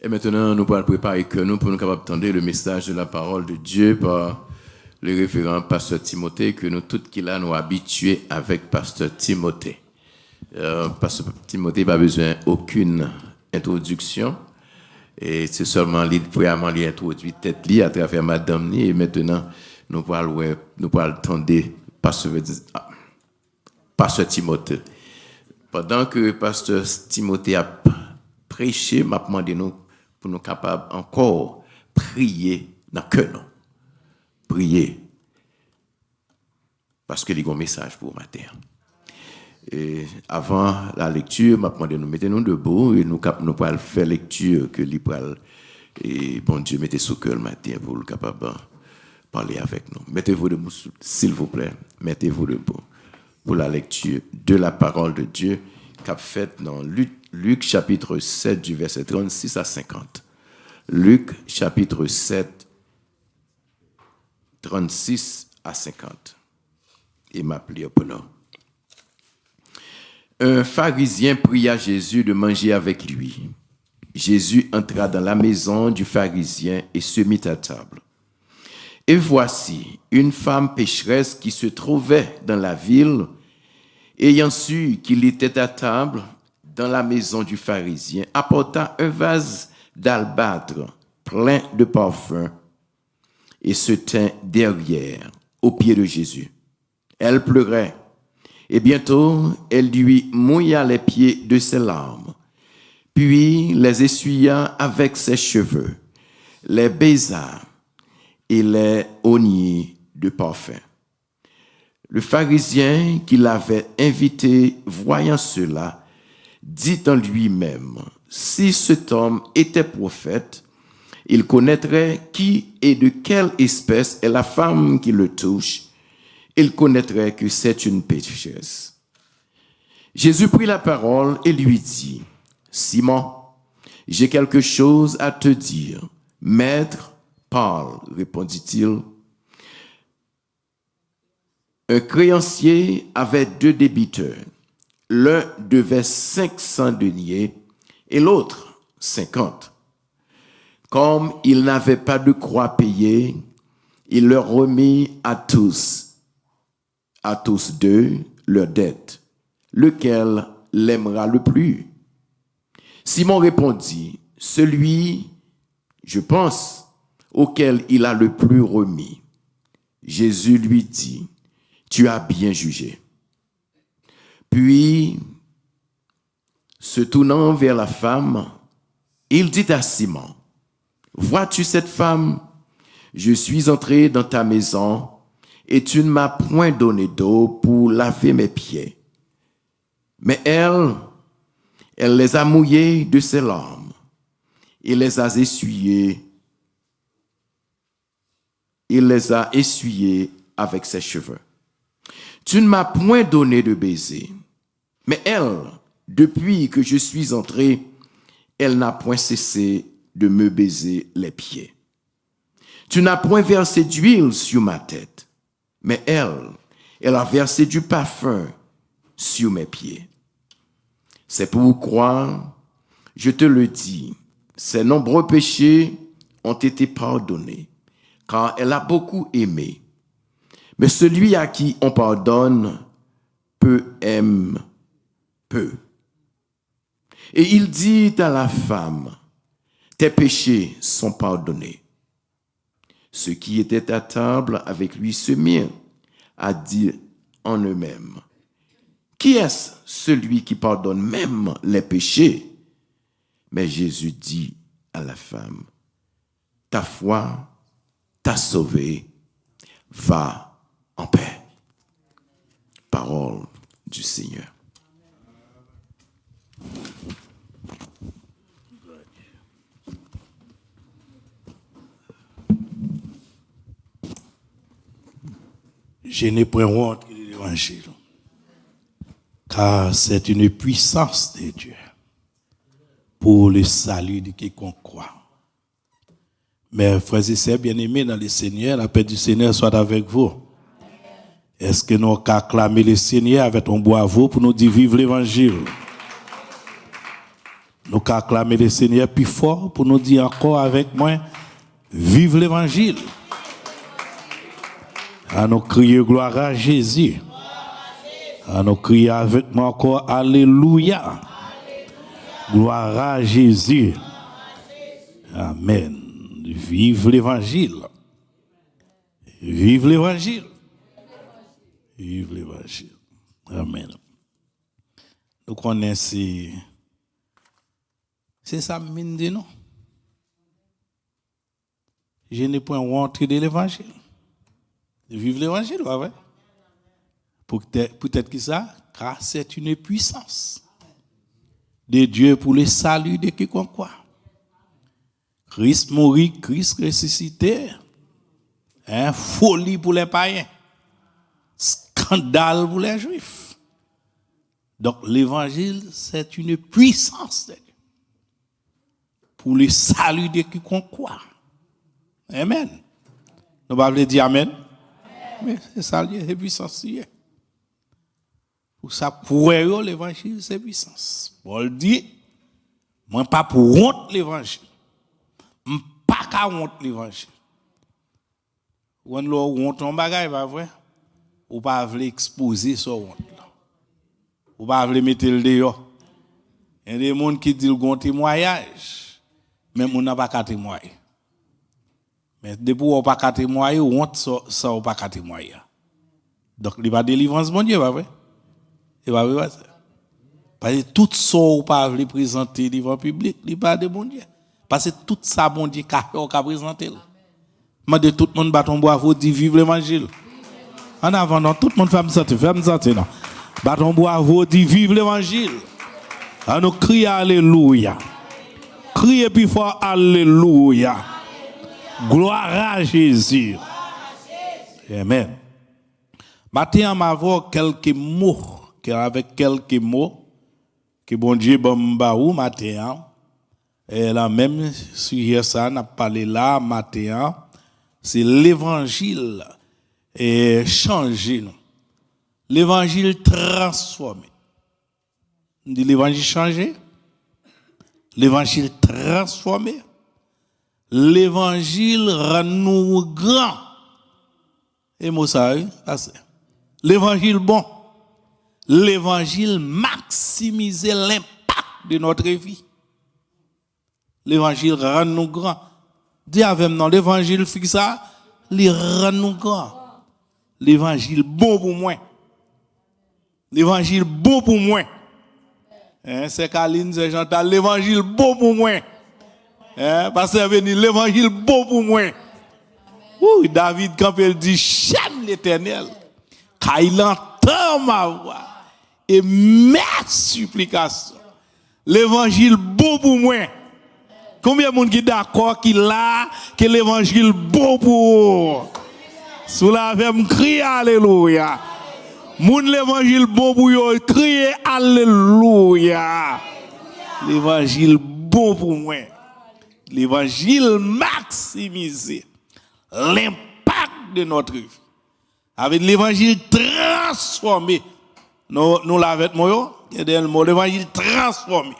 Et maintenant, nous allons préparer que nous pour nous capables d'entendre le message de la parole de Dieu par le référent Pasteur Timothée, que nous tous qui là nous habitués avec Pasteur Timothée. Pasteur Timothée n'a pas besoin d'aucune introduction. Et c'est seulement vraiment l'introduit tête li à travers Madame ni. Et maintenant, nous allons entendre Pasteur Timothée. Pendant que Pasteur Timothée a prêché, m'a demandé nous pour nous capables encore prier dans que nous. Prier. Parce que il y a un message pour matin. Et avant la lecture, m'a demandé nous mettez-nous debout et nous pourrons faire lecture que l'Ibral et bon Dieu mettez sous cœur le matin pour le capable parler avec nous. Mettez-vous debout s'il vous plaît. Mettez-vous debout pour la lecture de la parole de Dieu qu'a faite dans Luc chapitre 7 du verset 36 à 50. Luc chapitre 7 36 à 50. Et m'appeler pour nous. Un pharisien pria Jésus de manger avec lui. Jésus entra dans la maison du pharisien et se mit à table. Et voici une femme pécheresse qui se trouvait dans la ville, ayant su qu'il était à table dans la maison du pharisien, apporta un vase d'albâtre plein de parfum et se tint derrière, aux pieds de Jésus. Elle pleurait. Et bientôt, elle lui mouilla les pieds de ses larmes, puis les essuya avec ses cheveux, les baisa et les oignit de parfum. Le pharisien qui l'avait invité, voyant cela, dit en lui-même, si cet homme était prophète, il connaîtrait qui et de quelle espèce est la femme qui le touche. Il connaîtrait que c'est une pécheresse. Jésus prit la parole et lui dit, Simon, j'ai quelque chose à te dire. Maître, parle, répondit-il. Un créancier avait 2 débiteurs. L'un devait 500 deniers et l'autre 50. Comme il n'avait pas de quoi payer, il leur remit à tous 2 leur dette. Lequel l'aimera le plus? Simon répondit, celui, je pense, auquel il a le plus remis. Jésus lui dit, tu as bien jugé. Puis, se tournant vers la femme, il dit à Simon, vois-tu cette femme? Je suis entré dans ta maison et tu ne m'as point donné d'eau pour laver mes pieds. Mais elle les a mouillés de ses larmes et les a essuyés avec ses cheveux. Tu ne m'as point donné de baiser. Mais elle, depuis que je suis entré, elle n'a point cessé de me baiser les pieds. Tu n'as point versé d'huile sur ma tête. Mais elle a versé du parfum sur mes pieds. C'est pourquoi, je te le dis, ses nombreux péchés ont été pardonnés, car elle a beaucoup aimé. Mais celui à qui on pardonne, peu aime peu. Et il dit à la femme, tes péchés sont pardonnés. Ceux qui étaient à table avec lui se mirent à dire en eux-mêmes, qui est-ce celui qui pardonne même les péchés? Mais Jésus dit à la femme, ta foi t'a sauvée, va en paix. Parole du Seigneur. Je n'ai point honte de l'évangile, car c'est une puissance de Dieu pour le salut de quiconque croit. Mes frères et sœurs bien-aimés dans le Seigneur, la paix du Seigneur soit avec vous. Est-ce que nous allons acclamer le Seigneur avec un bravo pour nous dire vive l'évangile? Nous acclamer le Seigneur plus fort pour nous dire encore avec moi, vive l'évangile. À nous crier gloire à Jésus. À nous crier avec moi encore alléluia. Gloire à Jésus. Amen. Vive l'évangile. Vive l'évangile. Vive l'évangile. Amen. Nous connaissons. C'est ça, mine de non. Je n'ai point honte de l'évangile. Vive l'évangile, ouais. Peut-être que ça, car c'est une puissance de Dieu pour le salut de quiconque croit. Christ mourit, Christ ressuscité. Folie pour les païens. Scandale pour les juifs. Donc l'évangile, c'est une puissance de Dieu pour le salut de quiconque croit. Amen. Nous allons dire Amen. Mais c'est ça, c'est puissance. Pour ça, pour eux, l'évangile, c'est puissance. Paul dit, moi, pas pour honte l'évangile. Je ne pas qu'à honte l'évangile. Quand on honte un bagage, pas vrai? Ou pas veut exposer son honte. Ou pas veut mettre le dehors. Il y a des gens qui disent qu'ils ont un témoignage, même on n'a pas qu'à témoigner. Mais depuis qu'on n'a pas qu'à témoigner, honte ça n'a pas qu'à témoigner. Donc, il n'y a pas de délivrance, mon Dieu, pas vrai? C'est pas vrai. Parce que tout ça ou pas veut présenter devant le public, il n'y a pas de bon Dieu. Parce que tout ça, bon Dieu, qu'a présenté. Je dis tout le monde bat ton bravo, dit vive l'évangile. En avant, non, tout le monde fait me sentir, non. Bat ton bravo, dit vive l'évangile. On nous crie alléluia. Criez plus fort alléluia. Gloire à Jésus. Amen. Maintenant, on va voir quelques mots. Avec quelques mots que bon Dieu bamba ou matin et la même sujet ça n'a parlé là matin c'est l'évangile et changé nous l'évangile transformé on dit l'évangile changé l'évangile transformé l'évangile rend nous grand et moi ça l'évangile bon. L'évangile maximise l'impact de notre vie. L'évangile rend nous grands. Dis avec nous, l'évangile fait ça, il rend nous grands. L'évangile bon pour moi. L'évangile bon pour moi. C'est Caline, c'est Chantal, l'évangile bon pour moi. Parce que l'évangile bon pour moi. David, quand il dit, chaîne l'Éternel, car il entend ma voix. Et mes supplications. L'évangile beau pour moi. Combien de monde qui d'accord qu'il a que l'évangile beau pour sous la veine crier alléluia. Moun l'évangile beau pour yo crier alléluia. L'évangile beau pour moi. L'évangile maximisé l'impact de notre vie. Avec l'évangile transformé. Nous l'avons moi, l'évangile transformé.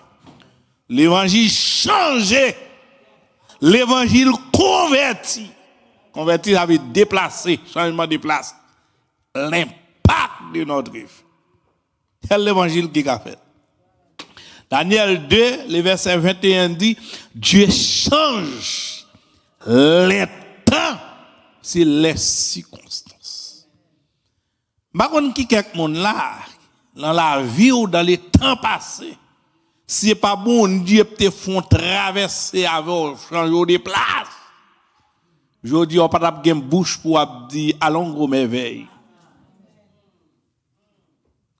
L'évangile changé. L'évangile converti. Converti, ça veut dire déplacé, changement de place. L'impact de notre vie. C'est l'évangile qui a fait. Daniel 2, le verset 21 dit, Dieu change les temps sur les circonstances. Par contre, qui quelque monde là, dans la vie ou dans les temps passés, si c'est pas bon Dieu te font traverser avec changer de place. Je dis on pas de bouche pour dire allons gros merveille.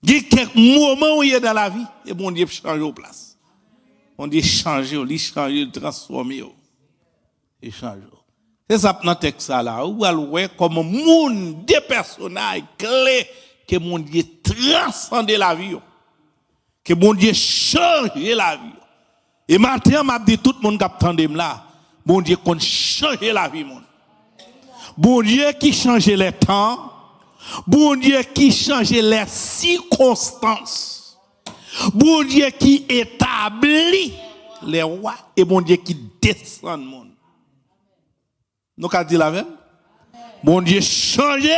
Il y a quelques moments où il est dans la vie et bon Dieu change de place. On dit changer, il change, transformer. Il change. C'est ça dans le texte là où on comme monde des personnages clés que mon Dieu transcende la vie. Que mon Dieu change la vie. Et maintenant, m'a dit tout le monde qui attendait là, bon Dieu qu'on change la vie mon. Bon Dieu qui change les temps, bon Dieu qui change les circonstances. Bon Dieu qui établit les rois et bon Dieu qui descend monde. Nous qu'a dit la même? Bon Dieu changé,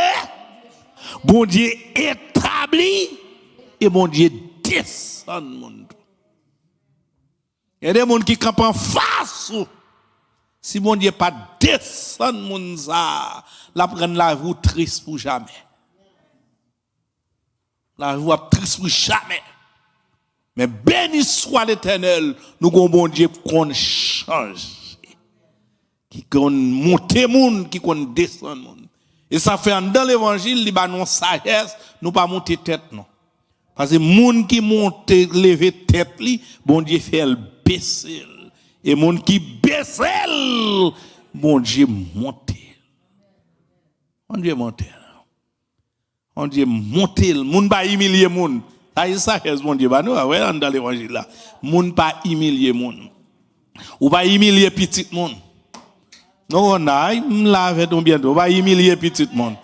bon Dieu établi et bon Dieu descend monde. Il y a des gens qui campent en face. Si bon Dieu pas descend monde ça, la prendre la vie triste pour jamais. La vie triste pour jamais. Mais béni soit l'Éternel, nous avons bon Dieu qu'on change. Qui qu'on monte monde, qui qu'on descend monde. Et ça fait dans l'évangile, il y a une sagesse, nous pas monter tête non. Parce que monde qui monte lever tête li, bon Dieu fait le baisser. Et monde qui baisse, bon Dieu monte. Bon Dieu monte. Bon Dieu monte, monde pas humilier monde. Ça y est ça bon Dieu, bah nous ouais dans l'évangile là. Monde pas humilier monde. Ou pas humilier petit monde. Non on a laver donc bientôt, pas humilier petit monde.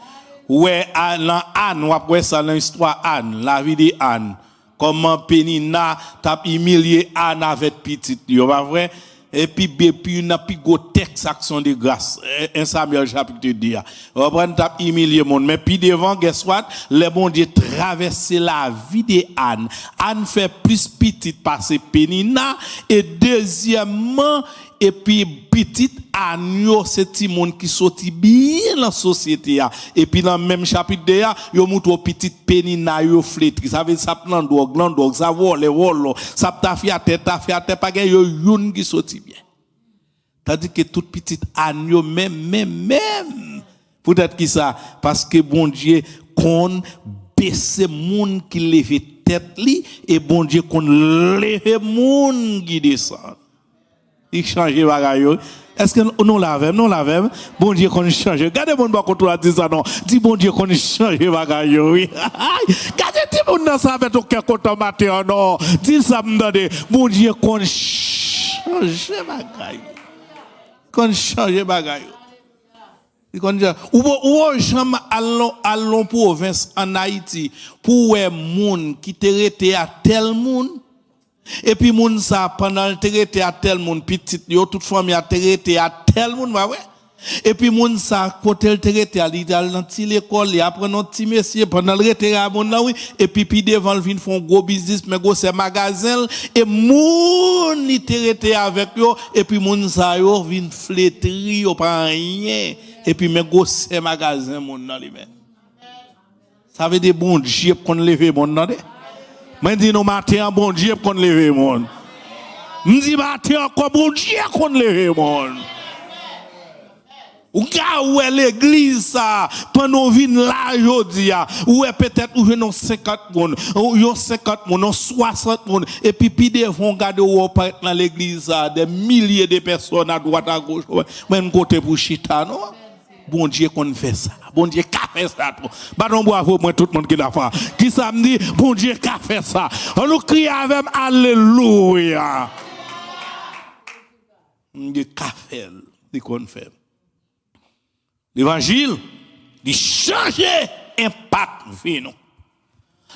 Ouais dans Anne, on après ça dans l'histoire Anne, la vie de Anne. Comment Pénina t'a humilié Anne avec petite, yo pas vrai? Et puis une plus gros texte action de grâce 1 Samuel chapitre 10 on prend t'a humilié monde mais puis devant guess what les bon Dieu traverser la vie de Anne fait plus petite passer Pénina et deuxièmement et puis petite Anne c'est petit monde qui sorti bien dans la société et puis dans même chapitre 2 yo montre petite Pénina yo flétri ça veut ça plan drogue ça vole ça t'a fait à tête pas gain yo youn qui sorti bien. Tandis que toute petite Anne même peut-être qui ça parce que bon Dieu qu'on baisse monde qui lève tête li et bon Dieu qu'on lève monde qui descend. Il change bagaille. Est-ce que nous l'avons bon Dieu qu'on change. Regardez mon ba contre la dit ça non. Dis bon Dieu qu'on change bagaille oui. Regardez ti mon dans ça avec aucun content matin non. Dis ça me bon Dieu qu'on change bagaille. Qu'on change bagaille. Ou jamais allons province en Haïti pour un monde qui te rete à tel monde. Et puis moun ça pendant le traité à tel monde petite yo toute famille a traité à tel monde ouais et puis moun ça côté le traité à dans ti l'école il apprend un petit monsieur pendant le traité à monde là oui et puis devant le vinn font gros business mais gros c'est magasin et moun il traité avec yo et puis moun ça yo vinn flétri yo pas rien et puis mais gros c'est magasin monde dans lui même ça veut dire bon Dieu qu'on lever monde dans moi dis nous matin bon Dieu qu'on lever monde. Me dis matin encore bon Dieu qu'on lever monde. Ou ga où est l'église ça pendant vinn là jodi ou est peut-être ou non 50 monde ou yo 50 monde non 60 monde et puis devant garder ou dans l'église ça des milliers de personnes à droite à gauche même côté pour chita non. Bon Dieu qu'on fait ça. Bon Dieu qu'a fait ça. Bah non bravo moi tout le monde qui l'a fait. Qui ça me dit bon Dieu qu'a fait ça. On nous crie avec alléluia. Dieu qu'a fait, dit qu'on fait. L'évangile, il change impact vie nous.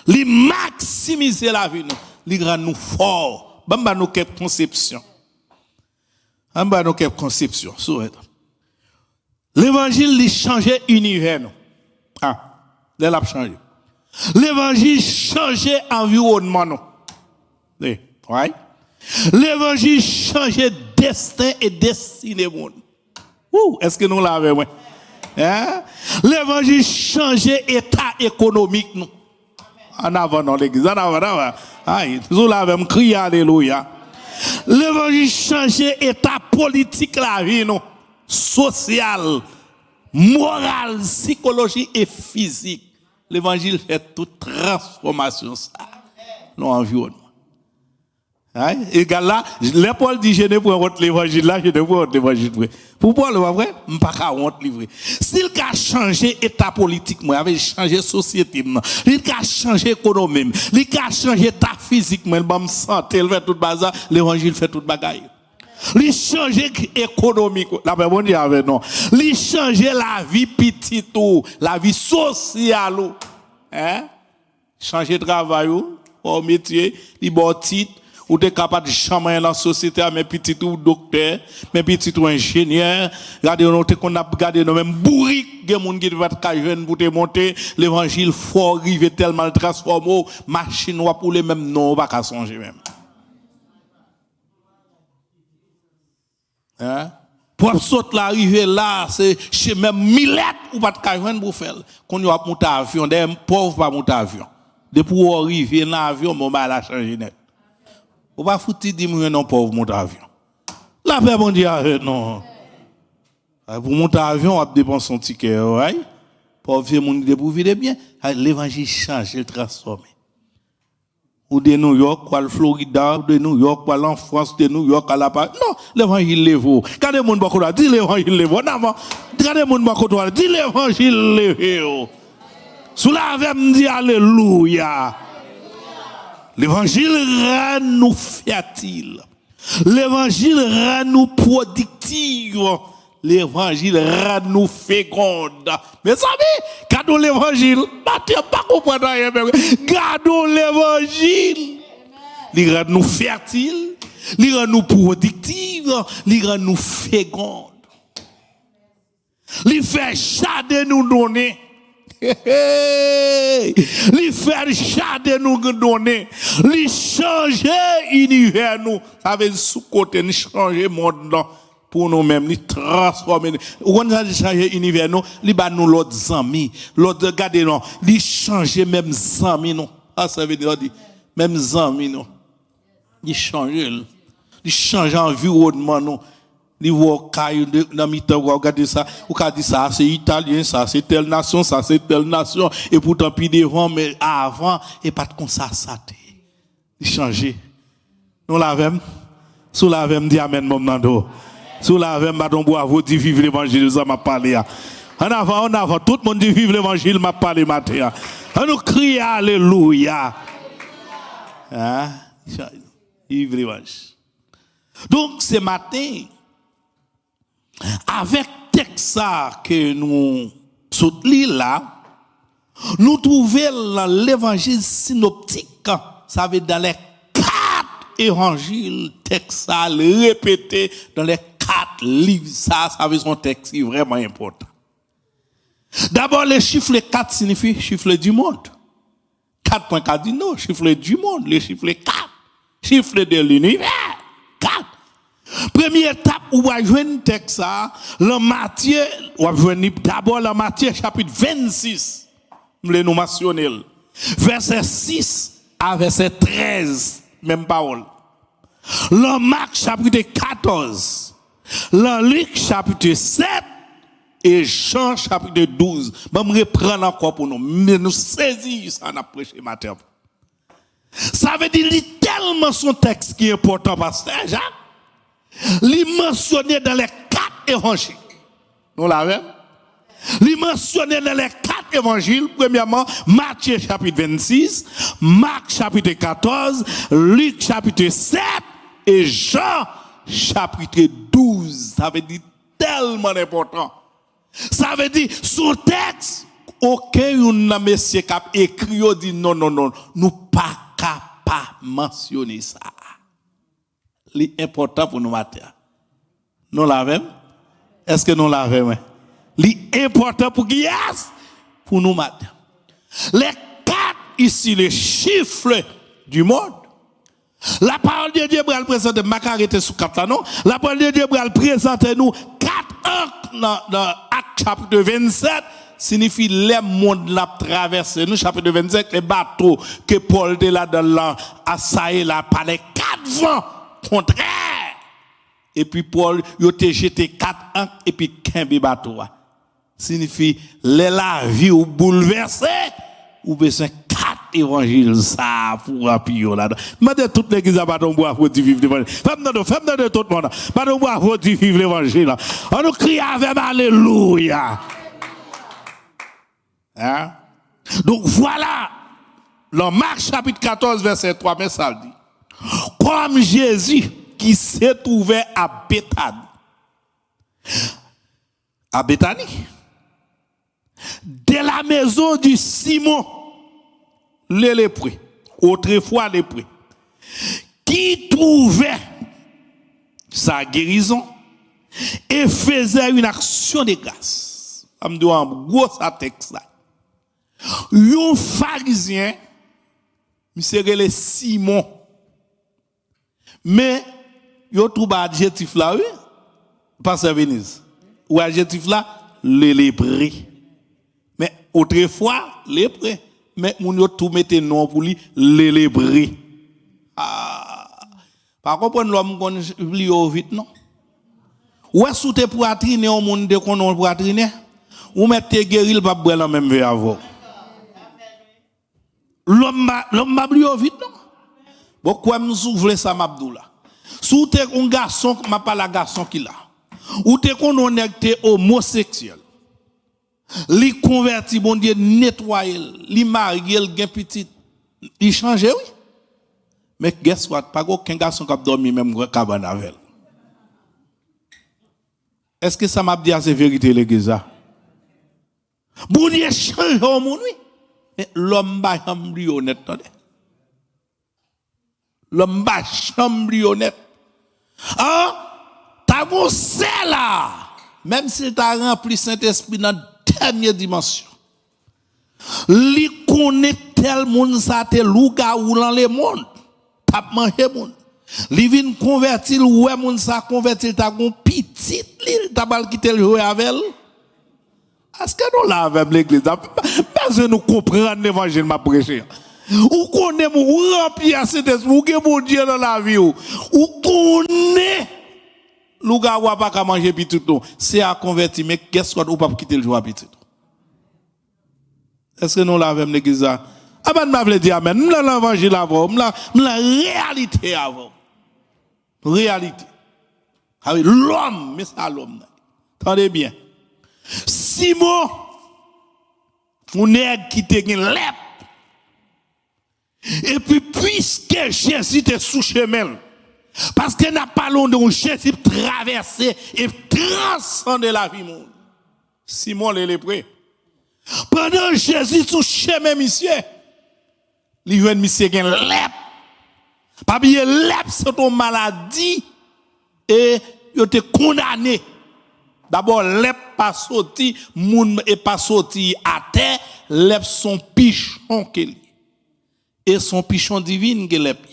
Il maximise la vie nous. Il rend nous fort. Bamba nous quelle conception. Bamba nous quelle conception. L'évangile il changeait l'univers. Il a changé. L'évangile changeait l'environnement. Oui, right? L'évangile changeait destin et destinée monde. Est-ce que nous l'avons? L'évangile changeait état économique nous. En avant dans l'église, en avant. Nous l'avons crié alléluia. L'évangile changeait état politique la vie nous. Social, moral, psychologie et physique. L'évangile fait toute transformation ça. Dans l'environnement. Et là, les Paul dit je ne prends pas l'évangile là, je ne prends pas l'évangile. Pour Paul, c'est vrai, je ne peux pas honte livrer. S'il a changé état politique, il a changé société, il a changé économie, il a changé état physique, il a santé, il fait tout bazar, l'évangile fait tout bagaille. Li changer économique la bon Dieu avec non li changer la vie petite ou la vie sociale changer travail ou métier li bon titre Ou t'es capable de changer dans la société, mes petits ou docteurs, mes petits ou ingénieurs. Regardez, on a regardé nos mêmes bourriques, des gens qui doivent être jeunes pour te monter. L'évangile fort arriver tellement transformé, machine ou pour les mêmes non, pas qu'à songer même. Hein? Pour sauter l'arrivée là, c'est chez même Millet ou pas de joindre pour faire. Quand on a monté avion, des pauvres pas monter avion. Depuis pour arriver dans l'avion, mon mal a changé net. Ou pas foutre dire moi non pauvre monter avion. La paix bon Dieu non. Pour monter avion, on a dépensé son ticket, ouais. Pauvre monde de pour vivre bien, l'évangile change, il transforme. Ou de New York, ou de Florida, ou de New York, ou en France, de New York à la part. Non, l'évangile lève. Quand mon bakoto dit l'évangile lève. Non, quand mon bakoto dit l'évangile lève. Sous la veine dit alléluia. L'évangile rend nous fertiles. L'évangile rend nous productifs. L'évangile rend nous fécondes. Mes amis, gardons l'évangile. Pas comprendre rien. Gardons l'évangile. Il rend nous fertiles. Il rend nous productifs. Il rend nous fécondes. Il fait chade nous donner. Il fait chade nous donner. Il change l'univers nous. Ça veut dire sous côté nous changer le monde. Pour nous-mêmes, nous transformer. On a changé l'univers, nous, nous l'autre amis. L'autre, regardez, nous, nous changer même amis, nous. Ah, ça veut dire, même amis, nous. Nous changer. Nous changer environnement, nous. Nous voyons caillou dans mi-temps, regardez ça. Ou qu'a dit ça, c'est italien, ça, c'est telle nation, ça, c'est telle nation. Et pourtant, puis devant, mais avant, et pas de comme ça, nous changer. Nous l'avons. Sous l'avons dit amen, mon nando. Sous la veine, madame Boavo dit vive l'évangile, ça m'a parlé. En avant, tout le monde dit vive l'évangile, m'a parlé matin. On nous crie alléluia. Hein? Vive l'évangile. Donc, ce matin, avec texte que nous soutenons là, nous trouvons dans l'évangile synoptique, ça veut dire dans les 4 évangiles, texte répété dans les 4 livres, ça veut dire un texte vraiment important. D'abord, le chiffre 4 signifie chiffre du monde. 4.4 dit non, chiffre du monde, le chiffre 4. Chiffre de l'univers, 4. Première étape, où vous avez un texte, le Matthieu, vous avez d'abord le Matthieu chapitre 26, nous mentionner. Verset 6 à verset 13, même parole. Le Marc chapitre 14. Le Luc chapitre 7 et Jean chapitre 12. Je vais reprendre encore pour nous. Mais nous saisissons ça, on a prêché matin. Ça veut dire qu'il tellement son texte qui est important, pasteur Jacques. Il mentionné dans les 4 évangiles. Nous l'avons. Il mentionné dans les 4 évangiles. Premièrement, Matthieu chapitre 26, Marc chapitre 14, Luc chapitre 7 et Jean chapitre 12. Ça veut dire tellement important. Ça veut dire, son texte, aucun monsieur qui a écrit, dit non, nous pas capable mentionner ça. C'est important pour nous matin. Nous l'avons? Est-ce que nous l'avons? C'est important pour qui est? Pour nous matin. Les 4 ici, les chiffres du monde. La parole de Dieu va présenter, ma arrêté sous 4 non? La parole de Dieu va présenter nous 4 dans Acte chapitre 27 signifie les mondes l'a traversé. Nous chapitre 27 les bateaux que Paul de là dans l'an assaillé là par les 4 vents contraires. Et puis Paul il a jeté 4 ancres et puis 15 bateaux. Signifie les la vie ou bouleversé ou besoin 4 évangiles ça pour appuyer là. Demandez toute l'église à bâton bois pour vivre l'évangile. Femme de tout le monde. Bâton bois pour vivre l'évangile. On nous crie avec alléluia. Hein? Donc voilà, dans Marc chapitre 14 verset 3, mais ça dit, comme Jésus qui s'est trouvé à Béthanie, de la maison du Simon, le lépreux, autrefois lépreux, qui qui trouvait sa guérison et faisait une action de grâce. Je me dois en gros ça texte là. Un pharisien, monsieur relé Simon. Mais yo trouve adjectif là oui, pasteur Venise. Ou adjectif là le lépreux. Mais autrefois lépreux, mais moun yo tout mette nom pour lui le lépreux. Par comprendre l'homme qu'on oublie vite non. Ou est-ce que pour attriner au monde de qu'on pour attriner ou mettre guérir pas boire la même verre avant. L'homme m'a oublié vite non. Pourquoi me souffler ça m'abdoula. Sous t'es un garçon m'a pas la garçon qui là. Ou t'es qu'on est homosexuel. Li converti bon Dieu nettoyer, li marié, il gain petit, il change oui. Mais guess what? Pas aucun garçon qui a dormi même cabane avec. Est-ce que ça m'a dit à ces vérités l'église là? Bon Dieu change au monde oui. Mais l'homme ba chambre honnête attendez. L'homme ba chambre honnête. T'as bon c'est là. Même si t'as rempli Saint-Esprit dans dernière dimension. Li connaît tel monde ça te louga ou dans le monde. T'a manger monde. Li vinn convertir ouais monde ça convertir ta gon petite li t'a bal quitter le jouer avec elle. Est-ce que nous là avec l'église besoin nous comprendre l'évangile m'a prêché. Ou connaît ou rempli à cet esprit ou que bon Dieu dans la vie ou connaît louga ou pas qu'à manger petit tout c'est à convertir mais qu'est-ce qu'on ou pas quitter le jouer petit. Est-ce que nous là avec l'église là ben m'a veut dire amen m'la l'évangile avant m'la réalité avant réalité avec l'homme mais ça l'homme attendez bien Simon on nèg qui te gen lèp et puis puisque Jésus était sous chemin parce que n'a pas long de Jésus traverser et transcender la vie monde Simon le lépreux pendant Jésus sous chemin monsieur li joine monsieur gen lèp pas bien lèp c'est ton maladie et yo te condamné. D'abord lèp pas sorti moun et pas sorti à terre lèp son pichon que et son pichon divine que lèp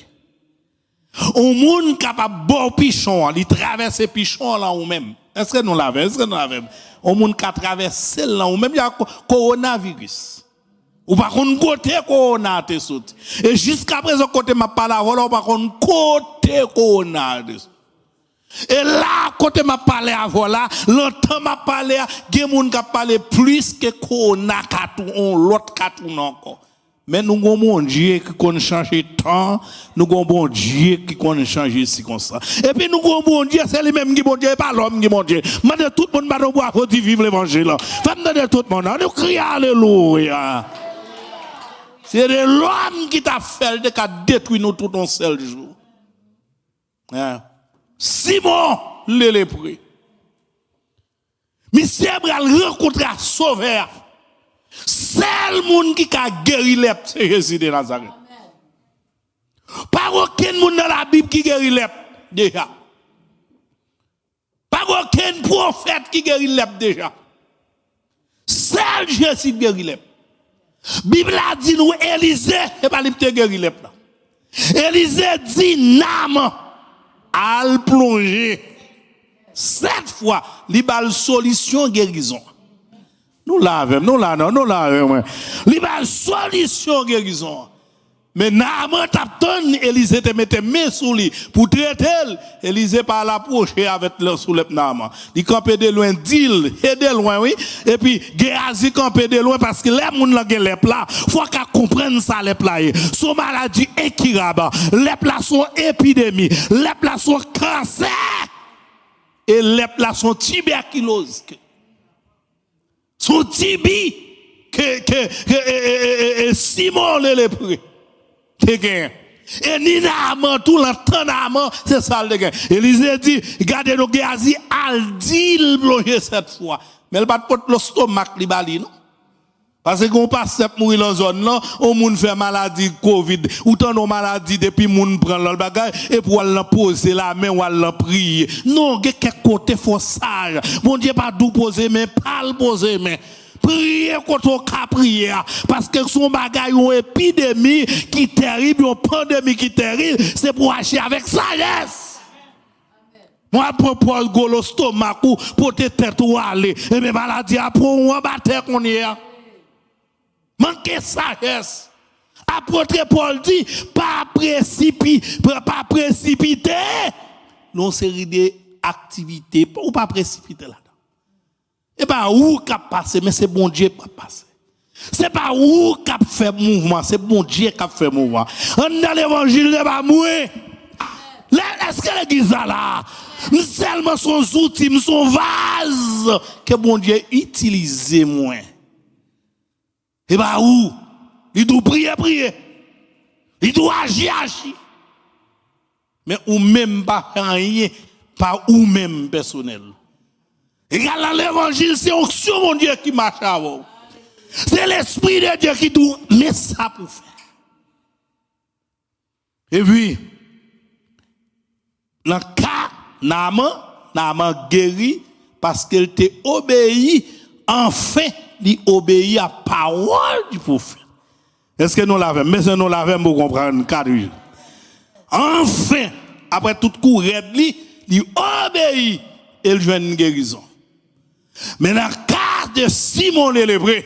on moun capable bon pichon li traverser pichon là ou même est-ce que nous l'avons on moun ka traverser là ou même il y a coronavirus ou pas qu'on côté corona te sorti et jusqu'à présent côté m'a pas la voilà pas qu'on côté corona et là côté m'a parlé avant là longtemps m'a parlé gen moun ka parler plus que corona katou on l'autre katou encore mais nous avons bon Dieu qui connaît changer temps nous avons bon Dieu qui connaît changer circonstances et puis nous avons bon Dieu c'est lui même qui bon Dieu pas l'homme qui bon Dieu mais tout le monde va devoir vivre l'évangile femme de tout le monde nous crier alléluia c'est de l'homme qui t'a fait de qu'a détruit nous tout un seul jour Simon le lépreux. Monsieur Bral rencontre un sauveur. Seul monde qui a guéri lèpre, c'est Jésus de Nazareth. Pas aucun monde dans la Bible qui guérit lèpre déjà. Pas aucun prophète qui guérit lèpre déjà. Seul Jésus guérit lèpre. Bible a dit nous Élisée et pas lui guéri lèpre. Élisée dit Naaman al plonger 7 fois li bal solution guérison nous l'avons li bal solution guérison mais Naaman t'attend Élisée te mette main sous lui pour traiter Élisée par l'approcher avec le sous le Naaman il camper de loin dit et de loin oui et puis Géasi camper de loin parce que les moun la gen lèpre là faut qu'a comprendre ça lèpre là son maladie incurable lèpre là son épidémie lèpre là son cancer et lèpre là son tuberculose son tibi que Simon le lépreux et ni Naaman tout l'entend Naaman c'est ça le gars Élisée dit regardez nos Géasi al dit plonger 7 fois mais elle pas porte le stomac li bali non Parce qu'on passe à mourir dans la zone là, on moun fait maladie Covid, ou tant nos maladies depuis moun prend le bagage et pour aller poser la main ou aller prier. Non, quelques côté faut sage. Mon Dieu pas d'où poser mais pas le poser mais prier quand on ka prier parce que son bagage une épidémie qui terrible, une pandémie qui terrible, c'est pour agir avec sagesse. Moi, pour Paul Golo stomac pour te tête ou aller et mes maladies après on battre qu'on y a. Manquez sagesse. Apôtre Paul dit, pas précipiter. Non, série d'activités, ou pas précipiter là-dedans. Et pas où cap passer, mais c'est bon Dieu qui passer. C'est pas où cap fait mouvement, c'est bon Dieu qui fait mouvement. On dans l'évangile de pas mourir. Est-ce que l'église là, seulement son outil, son vase que bon Dieu utilise moins. Et bah où? Il doit prier. Il doit agir. Mais ou même pas rien, pas ou même personnel. Et dans l'évangile, c'est onction mon Dieu qui marche à vous. C'est l'esprit de Dieu qui doit mettre ça pour faire. Et puis, dans le cas, Naaman guéri parce qu'elle t'est obéi, enfin, il obéit à la parole du prophète. Est-ce que nous l'avons? Mais nous l'avons pour comprendre. Enfin, après toute courette, il obéit et il joue une guérison. Mais dans le cas de Simon le lépreux,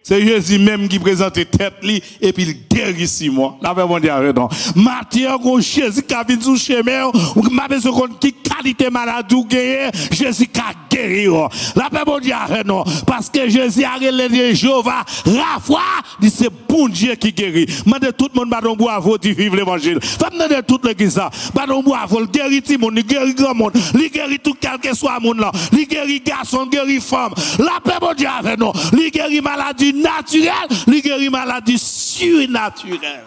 c'est Jésus même qui présente tête et puis il guérit Simon. La verbe dit arrête. Matthieu, Jésus qui a vu sous chemin, ou m'a besoin qui qualité maladie ou guérir, Jésus qui a guéri. La verbe dit arrête non. Parce que Jésus a relèvé Jéhovah, Rapha, dit c'est bon Dieu qui guérit. Mande tout le monde, badon bravo, dit vive l'évangile. Femme de toute l'église, badon bravo, il guérit tout le monde, il guérit grand monde, il guérit tout quel que soit monde là, il guérit garçon, il guérit femme. La verbe dit arrête non. Il guérit maladie naturel, il guérit maladie surnaturelle.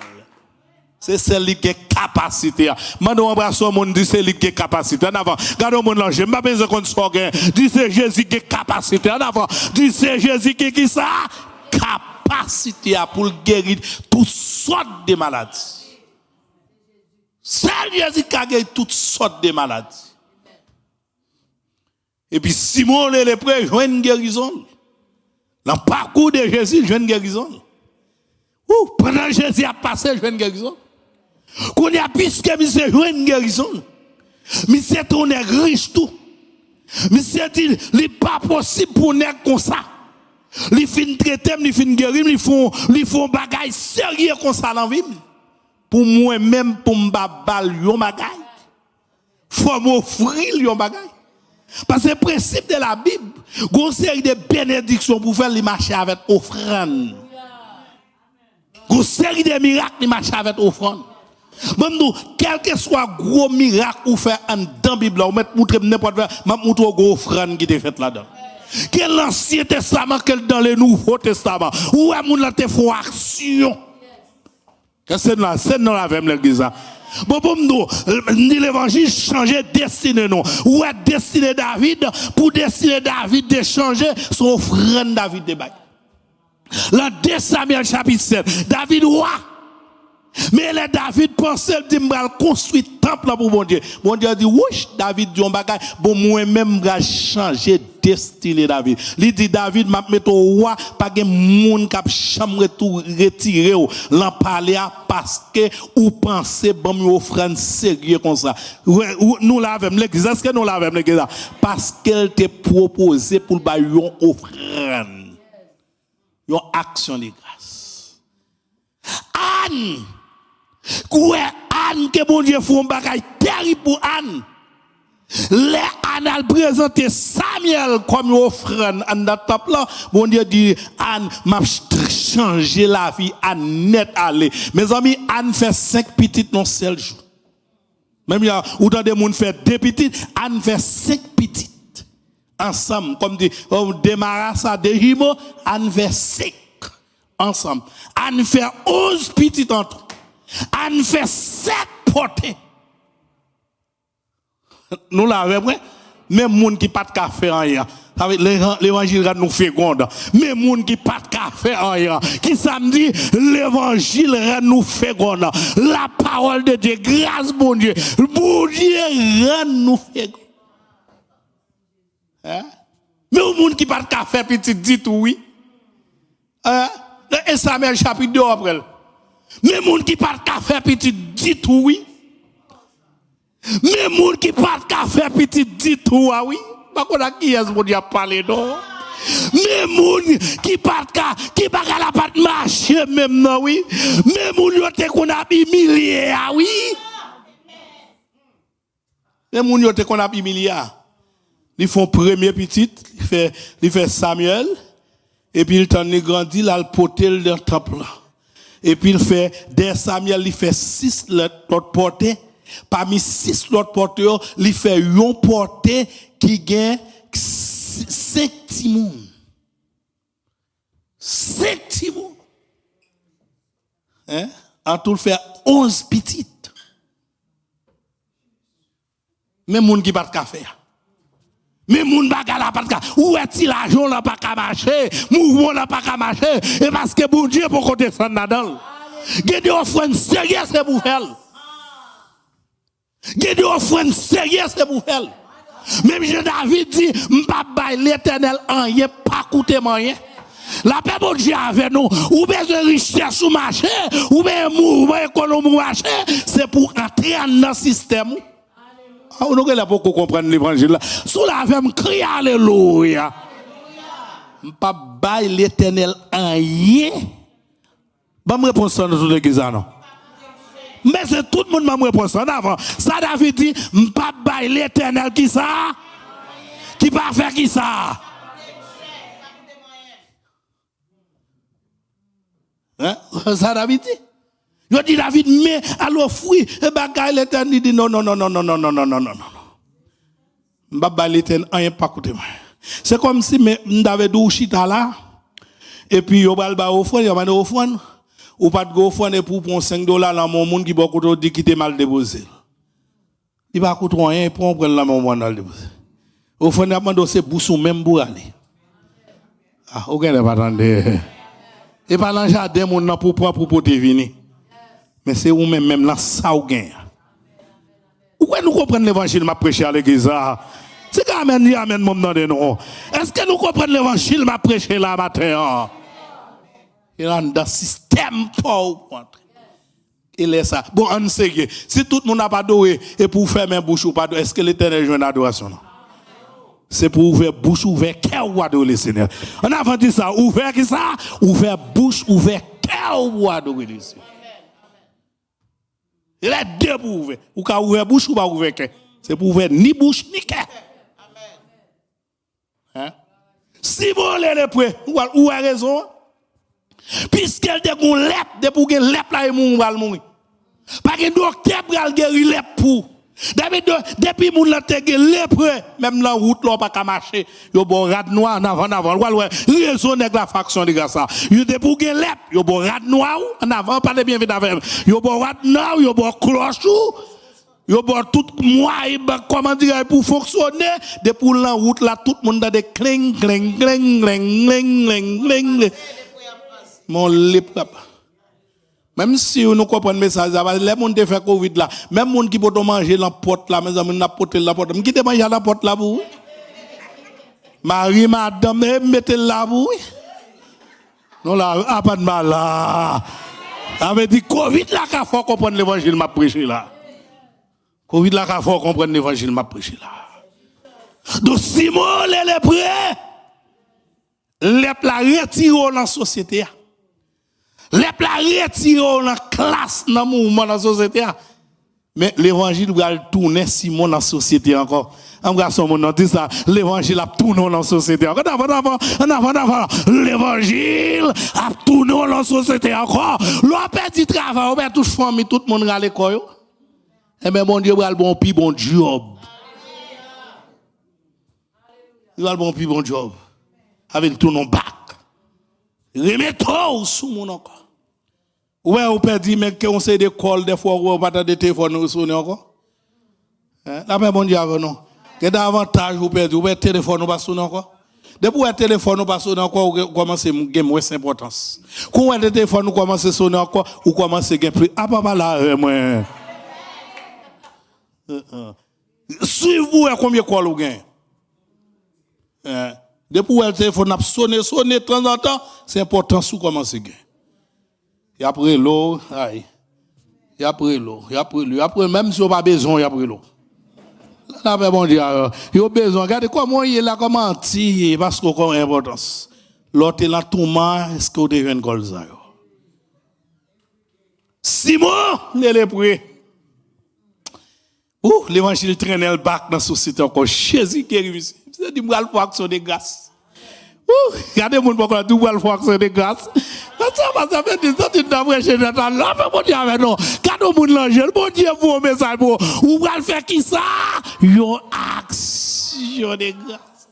C'est celle qui a capacité. Maintenant, on embrasse le monde, dit c'est lui qui a capacité. En avant, regardez le monde là, je n'ai pas besoin qu'on soit gain. Dit c'est Jésus qui a capacité. En avant, dit c'est Jésus qui ça? Capacité pour guérir toutes sortes de maladies. C'est Jésus qui a guéri toutes sortes de maladies. Et puis Simon le lépreux joue une guérison. Dans le parcours de Jésus, je une guérison. Pendant que Jésus a passé, je une guérison. Qu'on y a puisque monsieur joue une guérison. Monsieur tourne riche tout. Monsieur dit, il n'est pas possible pour nous comme ça. Il fin traiter, il fin guérir, il font bagaille sérieux comme ça dans la vie. Pour moi même pour m'babal yon bagaille. Faut m'offrir yon bagaille. Parce que le principe de la Bible, il y a une série de bénédictions pour faire les marcher avec offrande. Il y a une série de miracles qui marchent avec offrande. Même nous, quel que soit gros miracle ou faire dans la Bible, on montre n'importe quoi, on montre une offrande qui est faite là-dedans. Quel l'Ancien Testament, quel dans le Nouveau Testament, où est-ce qu'on a fait action? C'est dans la même l'église. Bon, nous, l'évangile changeait destinée, non. Où est destiné David? Pour destiner David de changer son offrande David de bail. Dans 2 Samuel chapitre 7, David roi. Mais les David pensait qu'il va construire un temple pour mon Dieu. Mon Dieu dit, oui, David dit, bon, moi-même, je vais changer destiné David. Il dit, David, m'a mis au roi, pas de monde qui a chambre tout retiré, l'empalé parce que, ou pensez, bon, une offrande sérieux comme ça. Nous l'avons, l'église, est-ce que nous l'avons, l'église? Parce qu'elle te proposé pour le une offrande. Une action de grâce. Anne! Anne, que bon Dieu fait un bagage terrible pour Anne. Les Anne a présenté Samuel comme une offrande en top là. Bon Dieu dit, Anne m'a changé la vie, Anne net aller. Mes amis, Anne fait 5 petites dans seul jour. Même là, où dans des gens fait 2 petites, Anne fait 5 petites. Ensemble, comme dit, on démarre ça de jumeaux, Anne fait 5 ensemble. Anne fait 11 petites entre. Anne fait 7 portées. Nous l'avons, Même moun qui pas de café en rien. L'évangile nous fait gonde. Même moun qui pas de café en rien. Qui samedi, l'évangile nous fait gonde. La parole de Dieu, grâce bon Dieu. Bon Dieu nous fait gonde. Hein? Mais au monde qui pas de café petit dit oui. Hein? Et Samuel chapitre 2 après. Mais monde qui pas de café petit dit oui. Mais moun qui pas de café petit dit oui. Pas qu'on a qui est ce monde a parlé non. Mais moun qui pas la pas marcher même non oui. Mais moun yote qu'on a humilié oui. Mais moun yote qu'on a humilié. Ils font premier petit, il fait Samuel et puis il t'en est grandi là le potel dans le temple. Et puis il fait dès Samuel il fait 6 l'autre portée. Parmi 6 l'autre porteurs, il fait un porté qui gagne 5 timons. 5 timons. Hein? En tout, il fait 11 petites. Même moun qui pas de café. Même moun bagala pas de café. Où est-il l'argent là pas qu'à marcher? Mouvement là pas qu'à marcher. Et parce que bon Dieu pour qu'on descende là-dedans. Gade offrande sérieuse c'est pour faire. Gade offrande sérieuse c'est pour faire. Même Jean David dit m'pa bail l'Éternel en rien pas coûter rien. La paix bon Dieu avec nous, ou besoin de richesse ou marché, ou bien mouvement économique marché, c'est pour entrer dans le système. Ah, on ne peut pas comprendre l'évangile là. Sous la vie, me crie alléluia. M'pa bail l'Éternel en rien. Ba me répondre ça dans toute l'église non. Mais c'est tout le monde m'a répondu ça avant. Ça David dit m'pa bail l'Éternel qui ça? Qui va faire qui ça? Hein? Ça David dit. Je dis David mais alors fouille et bagaille l'Éternel dit non. M'pa bail l'Éternel rien pas coûter moi. C'est comme si m'avait dou chita là et puis yo bal ba offrande, yo mande offrande. Ou pas de offrande pour $5 dans mon monde qui beaucoup dit qui était mal déposé. Il va coûter rien pour prendre la mon mal déposé. Offrande a demandé c'est boussou même pour aller. Ah, aucun ne va attendre. Et pas dans jardin mon pour prendre pour porter venir. Mais c'est ou même là ça ou gain. Où nous comprenons l'évangile m'a prêché à l'église là. C'est quand même amen mon dans nous. Est-ce que nous comprenons l'évangile m'a prêché là matin? Il est dans le système pour entrer. Il est ça. Bon, on sait que si tout le monde n'a pas adoré et pour fermer bouche ou pas, est-ce que l'Éternel joue une adoration? C'est pour ouvrir bouche, ouvrir cœur ou adorer le Seigneur. On a dit ça. Ouvrir qui ça? Ouvrir bouche, ouvrir cœur ou adorer le Seigneur. Il est deux pour ouvrir. Ou qu'à ouvrir bouche ou pas ouvrir cœur. C'est pour ouvrir ni bouche ni cœur. Hein? Si vous les prêts, ou a raison? Puisqu'elle te gon lep, de pour que lep là et moun va mourir. Pas que docteur pral guérir lep pour. Depuis moun la te lèpre, même la route là pas ka marcher. Yo bon rad noir en avant. Raison nèg la faction de ça. Yo te pour que lep, yo bon rad noir en avant, pas de bien vite avec. Yo bon rad noir, yo bon cloche yo bon tout moi comment dire pour fonctionner de pour la route là tout monde a des cling. Mon lip même si nous comprenons le message, les gens qui fait Covid là, même les gens qui peuvent manger la porte là, mes amis, la porte. Qui te mange la porte là pour? Marie, madame, mettez là pour? Non là, pas de mal là. Avait dit Covid là, qu'il faut comprendre l'évangile m'a prêché là. Covid là, qu'il faut comprendre l'évangile m'a prêché là. Donc Simon les prêts, les plats retirés dans la société. Les plats retirés dans la classe, dans le mouvement, dans la société. Mais l'évangile va tourner Simon dans la société encore. En garçon, mon dit ça, l'évangile a tourné dans la société encore. En avant, l'évangile a tourné dans la société encore. L'on perdu travail, on perd toute famille, tout le monde à l'école. Eh bien, mon Dieu, il va le bon pi bon job. Il va le bon pi bon job. Avec tout nos bac. Remettons sous mon encore. Ouais, on peut dire, mais qu'on sait d'école, des fois, on pas de téléphone, on sonne encore. Là, mais bon Dieu, non. Il y a davantage vous perdez, vous perdez téléphone ou pas sonner encore. Depuis vous téléphone ou pas sonner encore, vous commencez à gagner moins d'importance. Quand vous avez téléphone ou commencez à sonner encore, vous commencez à gagner plus. Ah papa là, moi. Suivez-vous combien de call vous gagnez. Depuis vous avez téléphone a sonné de temps en temps, c'est important sous commencer à gagner. Et après l'eau, aïe. Et après l'eau, et après l'eau, après même si vous n'avez pas besoin, et après l'eau. Là, bon Dieu, il a besoin. Regardez comment il est là, comment anti, parce qu'on a une importance. L'autre est là, tout le monde, est-ce qu'on devient un golza? Simon, il est prêt. Ouh, l'évangile traîne le bac dans la société encore. Jésus qui est réussi. C'est du mal pour action de grâce. Ouh, regardez mon papa, du mal pour action de grâce. Ça fait des ans que tu as prêché dans ta langue. Mais bon Dieu, non. Quand on l'angèle, bon Dieu, vous un message pour vous allez faire qui ça? Une action de grâce.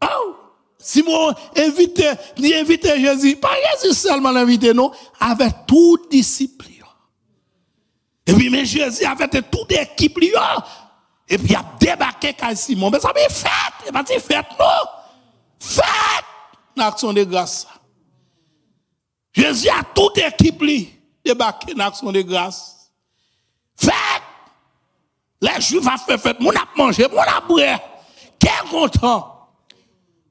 Oh! Simon invite Jésus. Pas Jésus seulement l'invité, non. Avec toute discipline. Et puis, mais Jésus avait toute l'équipe. Et puis, il a débarqué avec Simon. Mais ça m'a fait. Et pas fait, non. Fait. L'action de grâce. Jésus a toute l'équipe débarqué dans l'action de grâce. Fait. Les Juifs ont fait fête. Mon a mangé, mon a bu. Quel content.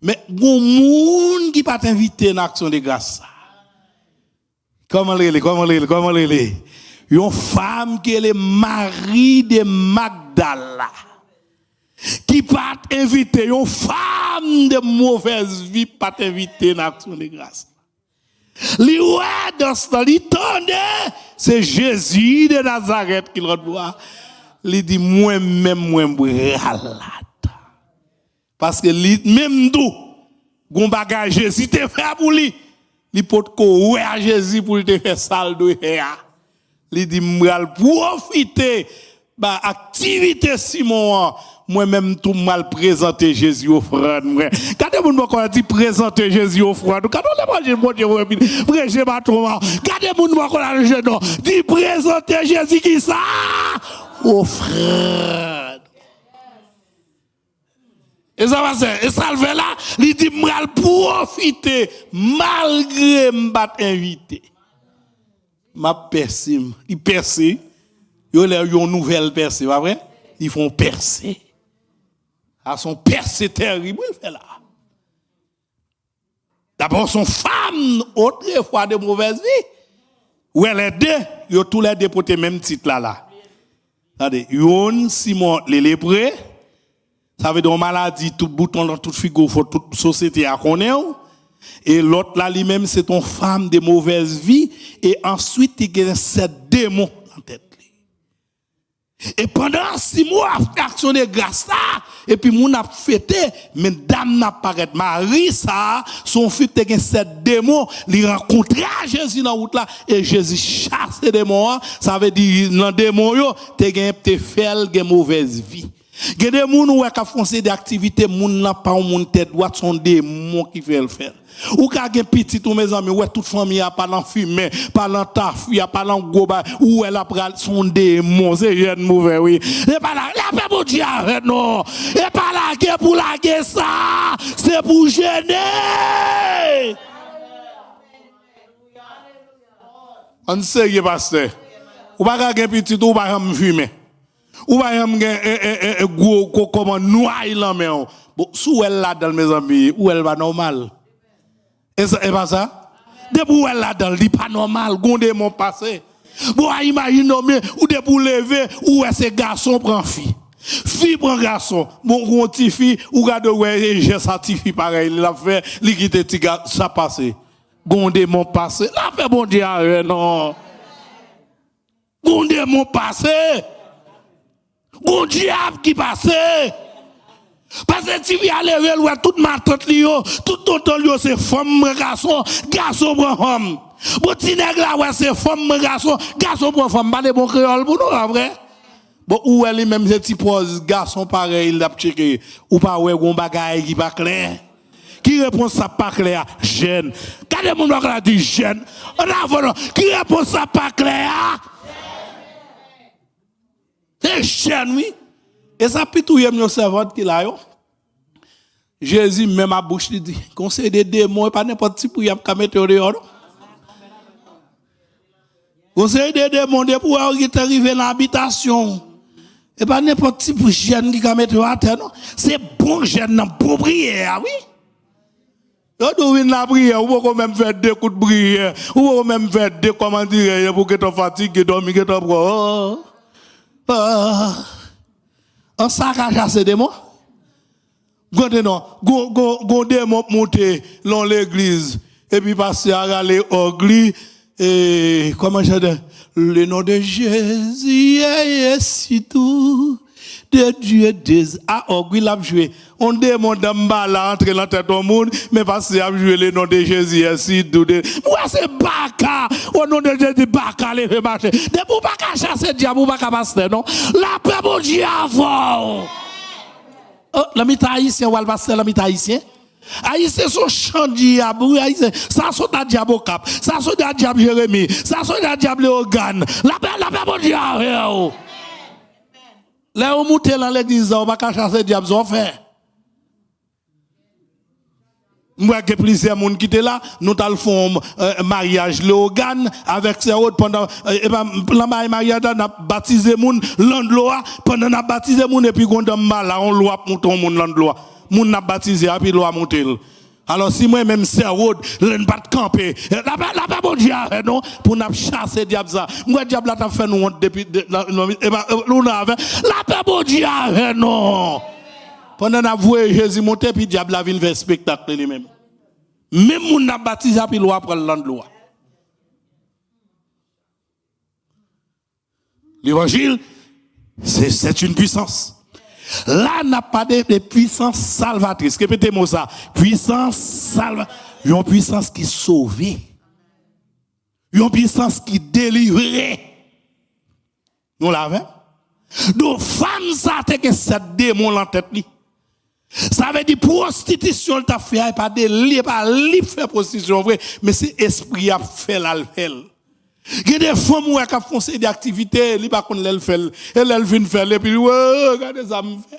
Mais bon monde qui pas t'inviter dans l'action de grâce. Comment les une femme qui est le mari de Magdala. Qui pas inviter, une femme de mauvaise vie pas t'inviter dans l'action de grâce. Li ouais dans ce temps, li tende, c'est Jésus de Nazareth qui le reçoit. Li dit moi-même malade. Parce que li même d'où gon bagage Jésus te fait pour lui. Li peut ko ouais à Jésus pour te faire sale de héa. Li dit m'al profiter ba activité Simon moi-même tout mal présenter Jésus offrande. Quand on me dit présenter Jésus offrande, quand on le mange, mon Dieu, prêcher ma tourment. Quand on me dit présenter Jésus qui ça? Offrande. Et ça va faire. Et ça le fait là, il dit mal profiter malgré m'bat invité. Ma percée, il perce. Il y a une nouvelle percée, pas vrai? Ils font percer. À son percée terrible, il fait là. D'abord, son femme, autrefois de mauvaise vie. Où elle est deux, ils ont tous les deux pour le même titre là. Regardez, yon Simon les lépreux, ça veut dire maladie, tout bouton dans toute figure, faut toute société à connaître. Et l'autre là, lui-même, c'est ton femme de mauvaise vie. Et ensuite, il y a 7 démons en tête. Et pendant 6 mois, action de grâce là, et puis moun a fêté, mais dame n'a pas arrêté. Marie ça, son fils te gen 7 démons, il rencontré Jésus dans route là, et Jésus chasse les démons, ça veut dire, dans démons yo, te gen te fait gen mauvaise vie. Gen des moun ou ka foncer des activités, moun n'a pas moun tête droite, son démon qui fait le faire. Ou ka gen petit ou mes amis, ouais toute famille a pas dans fumée, pas dans taf, y a pas dans goba, ou elle a pral son démon, c'est jeune mauvais oui. Et pas là, la paix pour Dieu non. Et pas là que pour la guerre ça, c'est pour gêner. On sait pasteur. Ou pas gen petit ou pas fumer. Ou pas gen gros comme noir là mais bon sous elle là dans mes amis, ou elle va normal. Et pas ça? Depuis elle là dans li pas normal, gonde mon passé. Bon imagine ou de pour lever ou ces garçons prend fille. Fille prend garçon. Bon gon petit fille ou garde ouais j'ai sa petite fille pareil, il a fait li quitter petit gars ça passé. Gonde mon passé. La fait bon Dieu non. Gonde mon passé. Bon diable qui passé. Parce que tu viens lever ouais toute ma tante lio, tout tonton lio c'est femme garçon, garçon prend femme. Bon petit nèg là ouais c'est femme garçon, garçon prend femme, pas de bon créole pour nous vrai. Bon ou elle même c'est petit pose garçon pareil, il a checké ou pas ouais gon bagaille qui pas clair. Qui répond ça pas clair? Jeune. Quand les monde va dire jeune, qui répond ça pas clair? C'est jeune oui. Et ça pitouille mon servante qui là yo. Jésus même à bouche dit conseil des démons pas n'importe qui pour y a mettre dehors. Conseil des démons de pour arriver dans l'habitation. Et pas n'importe qui pour jeune qui mettre à terre non. C'est bon jeune pour prière oui. Yo doit la prière ou peut même faire deux coups de prière ou peut même faire deux comment dire pour que tu fatigué dormir que tu pro. Un sac à chasser démon. Maintenant, go démon monter dans l'église et puis passer à aller au glis et comment je dis le nom de Jésus est si tout de Dieu des au glis l'a joué on démon d'amba là entrer dans tête au monde mais passer à jouer le nom de Jésus est si tout de moi c'est baka au nom de Jésus baka lever marcher de pour pas chasser diable pas passer non la paix bon Dieu avant. Oh, la mita haïtien ou pasteur la mita haïtien haïtien son chant diable haïtien ça son da diable cap ça son da diable Jérémie ça son da diable organe la paix bon Dieu là on monte dans l'église on va chasser diable on fait moi que plusieurs monde qui étaient là nous t'al font mariage le organe avec ces autres pendant la mariage n'a baptisé moun landloa pendant n'a baptisé moun et puis gondam mal on loi monter moun landloa moun n'a baptisé et puis loi monter alors si moi même c'est road l'en pas camper la bon Dieu non pour n'a chasser diable ça moi diable t'a fait nous honte depuis la paix bon Dieu non pendant n'a voué Jésus monter puis diable la vinn faire spectacle lui-même même moun n'a baptisé puis loi prendre l'endroit l'évangile c'est une puissance là n'a pas de puissance salvatrice répétez-moi ça puissance salvatrice une puissance qui sauve une puissance qui délivre nous l'avons donc femme ça te que cette démon en tête li. Ça veut dire prostitution t'a fait pas de li pas li fait prostitution vrai mais c'est esprit a fait la fait. Il y a des femmes qui font des activités li pas connait elle fait elle vient faire et puis regardez ça me fait.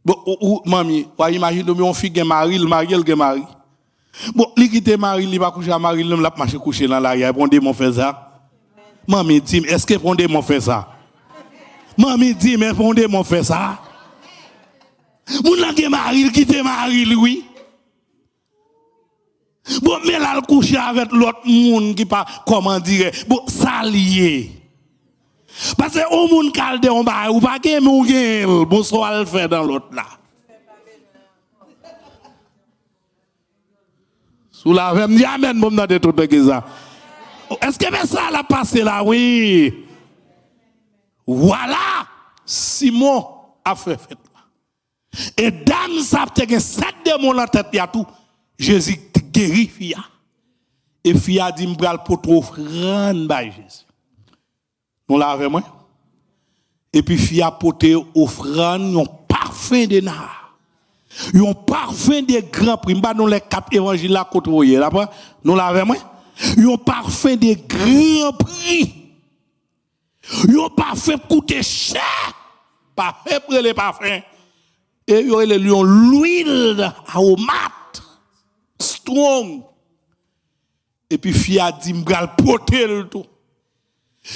Bon ou mamie, wa imagine on fille gen mari, le mari elle gen mari. Bon, li quitte mari, li pas coucher à mari, l'homme l'a marcher coucher dans l'arrière, bon démon fait ça. Mamie dit est-ce que bon démon fait ça? Mamie dit mais bon démon fait ça? Moun la gen mari, il quitte mari oui. Bon mais là le coucher avec l'autre monde qui pas comment dire, bon ça lié. Parce que au monde calde on ba ou pas gen ou gen, bon soit le faire dans l'autre là. Sous la même dit amen bon dans tout ça. Est-ce que ça l'a passé là oui. Voilà, Simon a fait fête là. Et dame ça te gen 7 démons dans tête ya tout. Jésus guérit fia. Et fia dit m'bral pour trop offrande ba Jésus. Nous l'avons moi. Et puis fia porter offrande un parfum de nard. Un parfum de grand prix. M'ba nous les 4 évangiles là côtoyer là nous l'avons moi. Un parfum de grand prix. Un parfum coûte cher. Parfum pour les parfums. Et il y a l'huile aromate strong. Et puis fia dit m'bral porter le tout.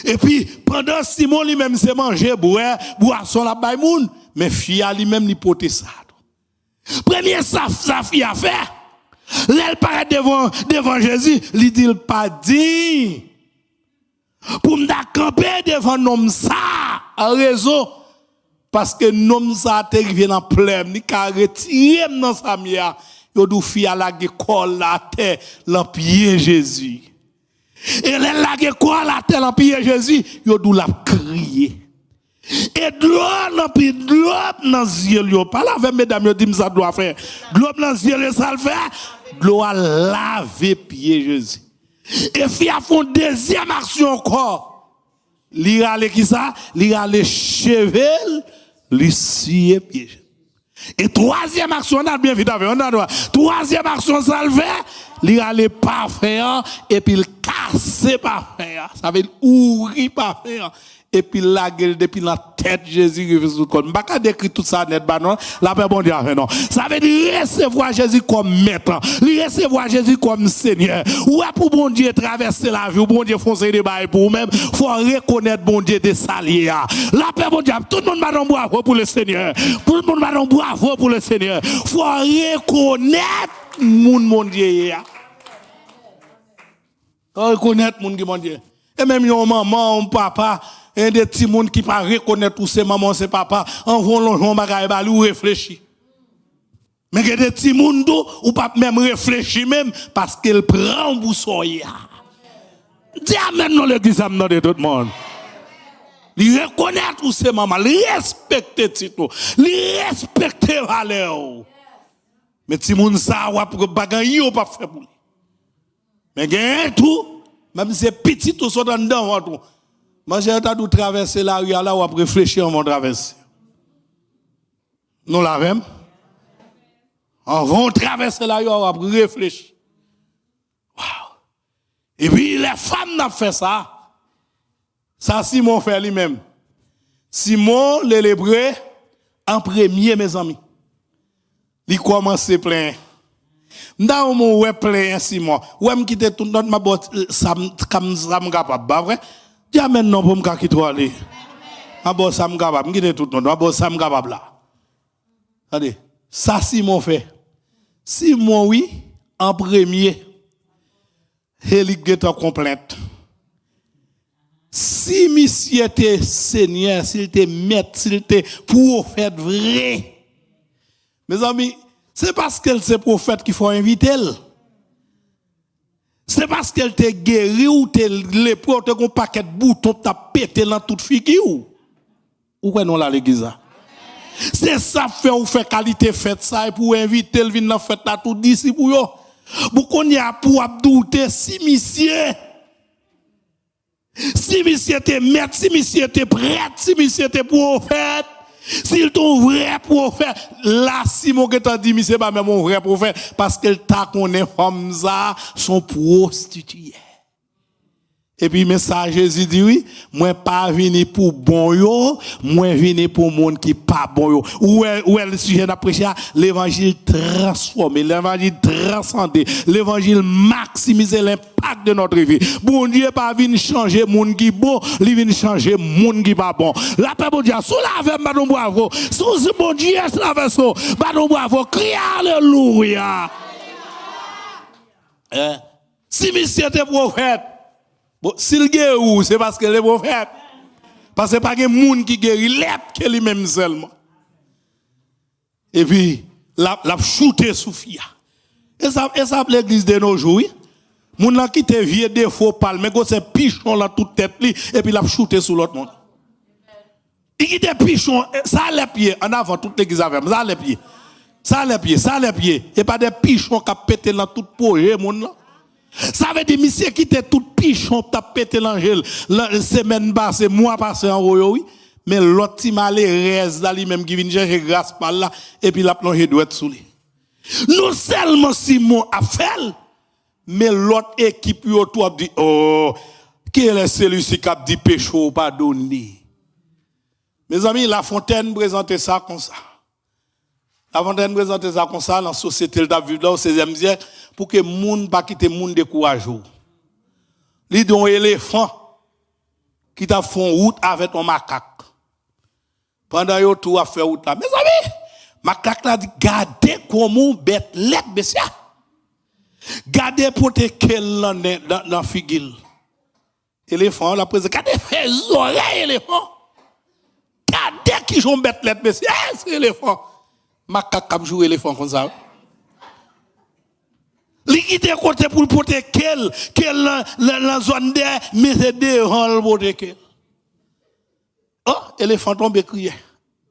Et puis pendant Simon lui-même c'est manger boisson la bay moun mais fia lui-même li porter ça. Premier ça fia fait. Elle paraît devant Jésus, il dit pas dit pour me camper devant nom ça en raison parce que nom ça te vient en plein ni ka retirer dans sa mia yo dou fia la col la terre l'empier Jésus et elle la col la terre l'empier Jésus yo dou la crier et de l'eau dans yeux yo pas la mesdames yo dit ça doit faire de l'eau dans yeux ça le fait de l'eau laver pied Jésus et fia font deuxième action encore li rale qui ça li rale chevel li sié pied et troisième action on a bien vite avec on a troisième action ça le fait li rale parfait et puis il casse parfait ça veut ouvrir parfait et puis la gueule depuis la tête Jésus qui sous corps. Pas décrire tout ça net bah non, la paix bon Dieu non. Ça veut dire recevoir Jésus comme maître, recevoir Jésus comme Seigneur. Ou pour bon Dieu traverser la vie, ou bon Dieu foncer des bails pour vous-même, faut reconnaître bon Dieu des saliers. La paix bon Dieu, tout le monde va donner bravo pour le Seigneur. Tout le monde va donner bravo pour le Seigneur. Faut reconnaître mon Dieu. Reconnaître mon Dieu. Et même yon maman, un papa, et des petits monde qui pas reconnaître tous ces mamans, ces papas, en vont longeon bagaille bali ou réfléchir. Mais il y a des petits monde ou pas même réfléchir même parce qu'il prend pour soya. Dis amen dans l'église amène de tout le monde. Li reconnaître tous ces mamans, li respecter tito, li respecter valeur. Mais petit monde ça ou pour bagaille ou pas fait pour lui. Mais gagne tout, même si c'est petit tout soit dedans tout. Moi j'ai entendu traverser la rue là ou à réfléchir avant de traverser. Nous la même. On va traverser la rue ou à réfléchir. Wow. Et puis les femmes n'ont fait ça. Ça Simon fait lui-même. Simon l'hébreu en premier mes amis. Il commence plein. Dans mon web plein Simon. Ouais me quitter tout notre ma botte ça comme ça me capable pas vrai. Dis maintenant pour me quitter aller. Ma botte ça me capable me quitter tout notre ma botte ça me capable là. Allez, ça Simon fait. Simon oui en premier. Il est en complainte. Si monsieur était Seigneur, s'il était maître, s'il était prophète vrai. Mes amis, c'est parce qu'elle c'est prophète qu'il faut inviter elle. C'est parce qu'elle t'est guéri ou t'es lépreux, t'es un paquet de boutons, t'as pété dans toute figure. Ou quoi non là l'église? C'est ça fait ou fait qualité fête ça et pour inviter elle vient dans fête là tout d'ici pour yo. Beaucoup n'y a pour douter si monsieur était maître, si monsieur était prêtre, si monsieur était prophète. S'il ton vrai prophète, là, Simon qui t'a dit, mais c'est pas même mon vrai prophète, parce qu'elle t'a connaît comme ça, son prostituée. Et puis, message Jésus dit, oui, moi pas venu pour bon yo, moi venu pour monde qui pas bon yo. Où est le sujet d'après l'évangile transformé, l'évangile transcendé, l'évangile maximisé l'impact de notre vie. Bon Dieu pas venu changer monde qui bon, il vient changer monde qui pas bon. La paix bon Dieu, sous la veille, madame bravo. Sous bon Dieu, sous la veille, madame bravo. Crie alléluia. Si monsieur était prophète, bon, s'il guérit, c'est parce que les prophètes. Parce que pas de monde qui guérit, l'être que lui-même seulement. Et puis, la shooté sous fia. Et ça l'église de nos jours, oui. Moun la qui te vieux défaut parle, mais c'est pichon là toute tête li, et puis la shooté sous l'autre monde. Il qui te pichon, ça les pieds, en avant toute l'église avec, ça les pieds. Ça les pieds, ça les pieds. Et pas des pichons qui pété dans tout projet, monde là. Ça veut dire, monsieur qui était tout pichon, t'a pété l'angèle, la semaine passée, mois passé en royo, oui. Mais l'autre, il m'a reste là, lui-même qui vient chercher grâce par là, et puis la plongée doit être sous lui. Non seulement Simon a fait, mais l'autre équipe autour a dit, oh, quel est celui-ci qui a dit péché, pardonné. Mes amis, La Fontaine présentait ça comme ça. La Fontaine présentait ça comme ça dans la société de David là au 16e siècle pour que moun pas quitter moun découragé. Li don éléphant qui t'a fait route avec un macaque. Pendant yo tout a fait route là. Mes amis, macaque là dit gardez comment bête lettre bessia. Gardez pour te quel dans figil. Éléphant la présent gardez fait oreilles éléphant. Gardez qui j'ont bête lettre bessia, c'est éléphant. Macaque a joué éléphant comme ça. Li qui côté pour porter quel la zone de mais c'est devant le porter quel. Oh, éléphant tombe crier.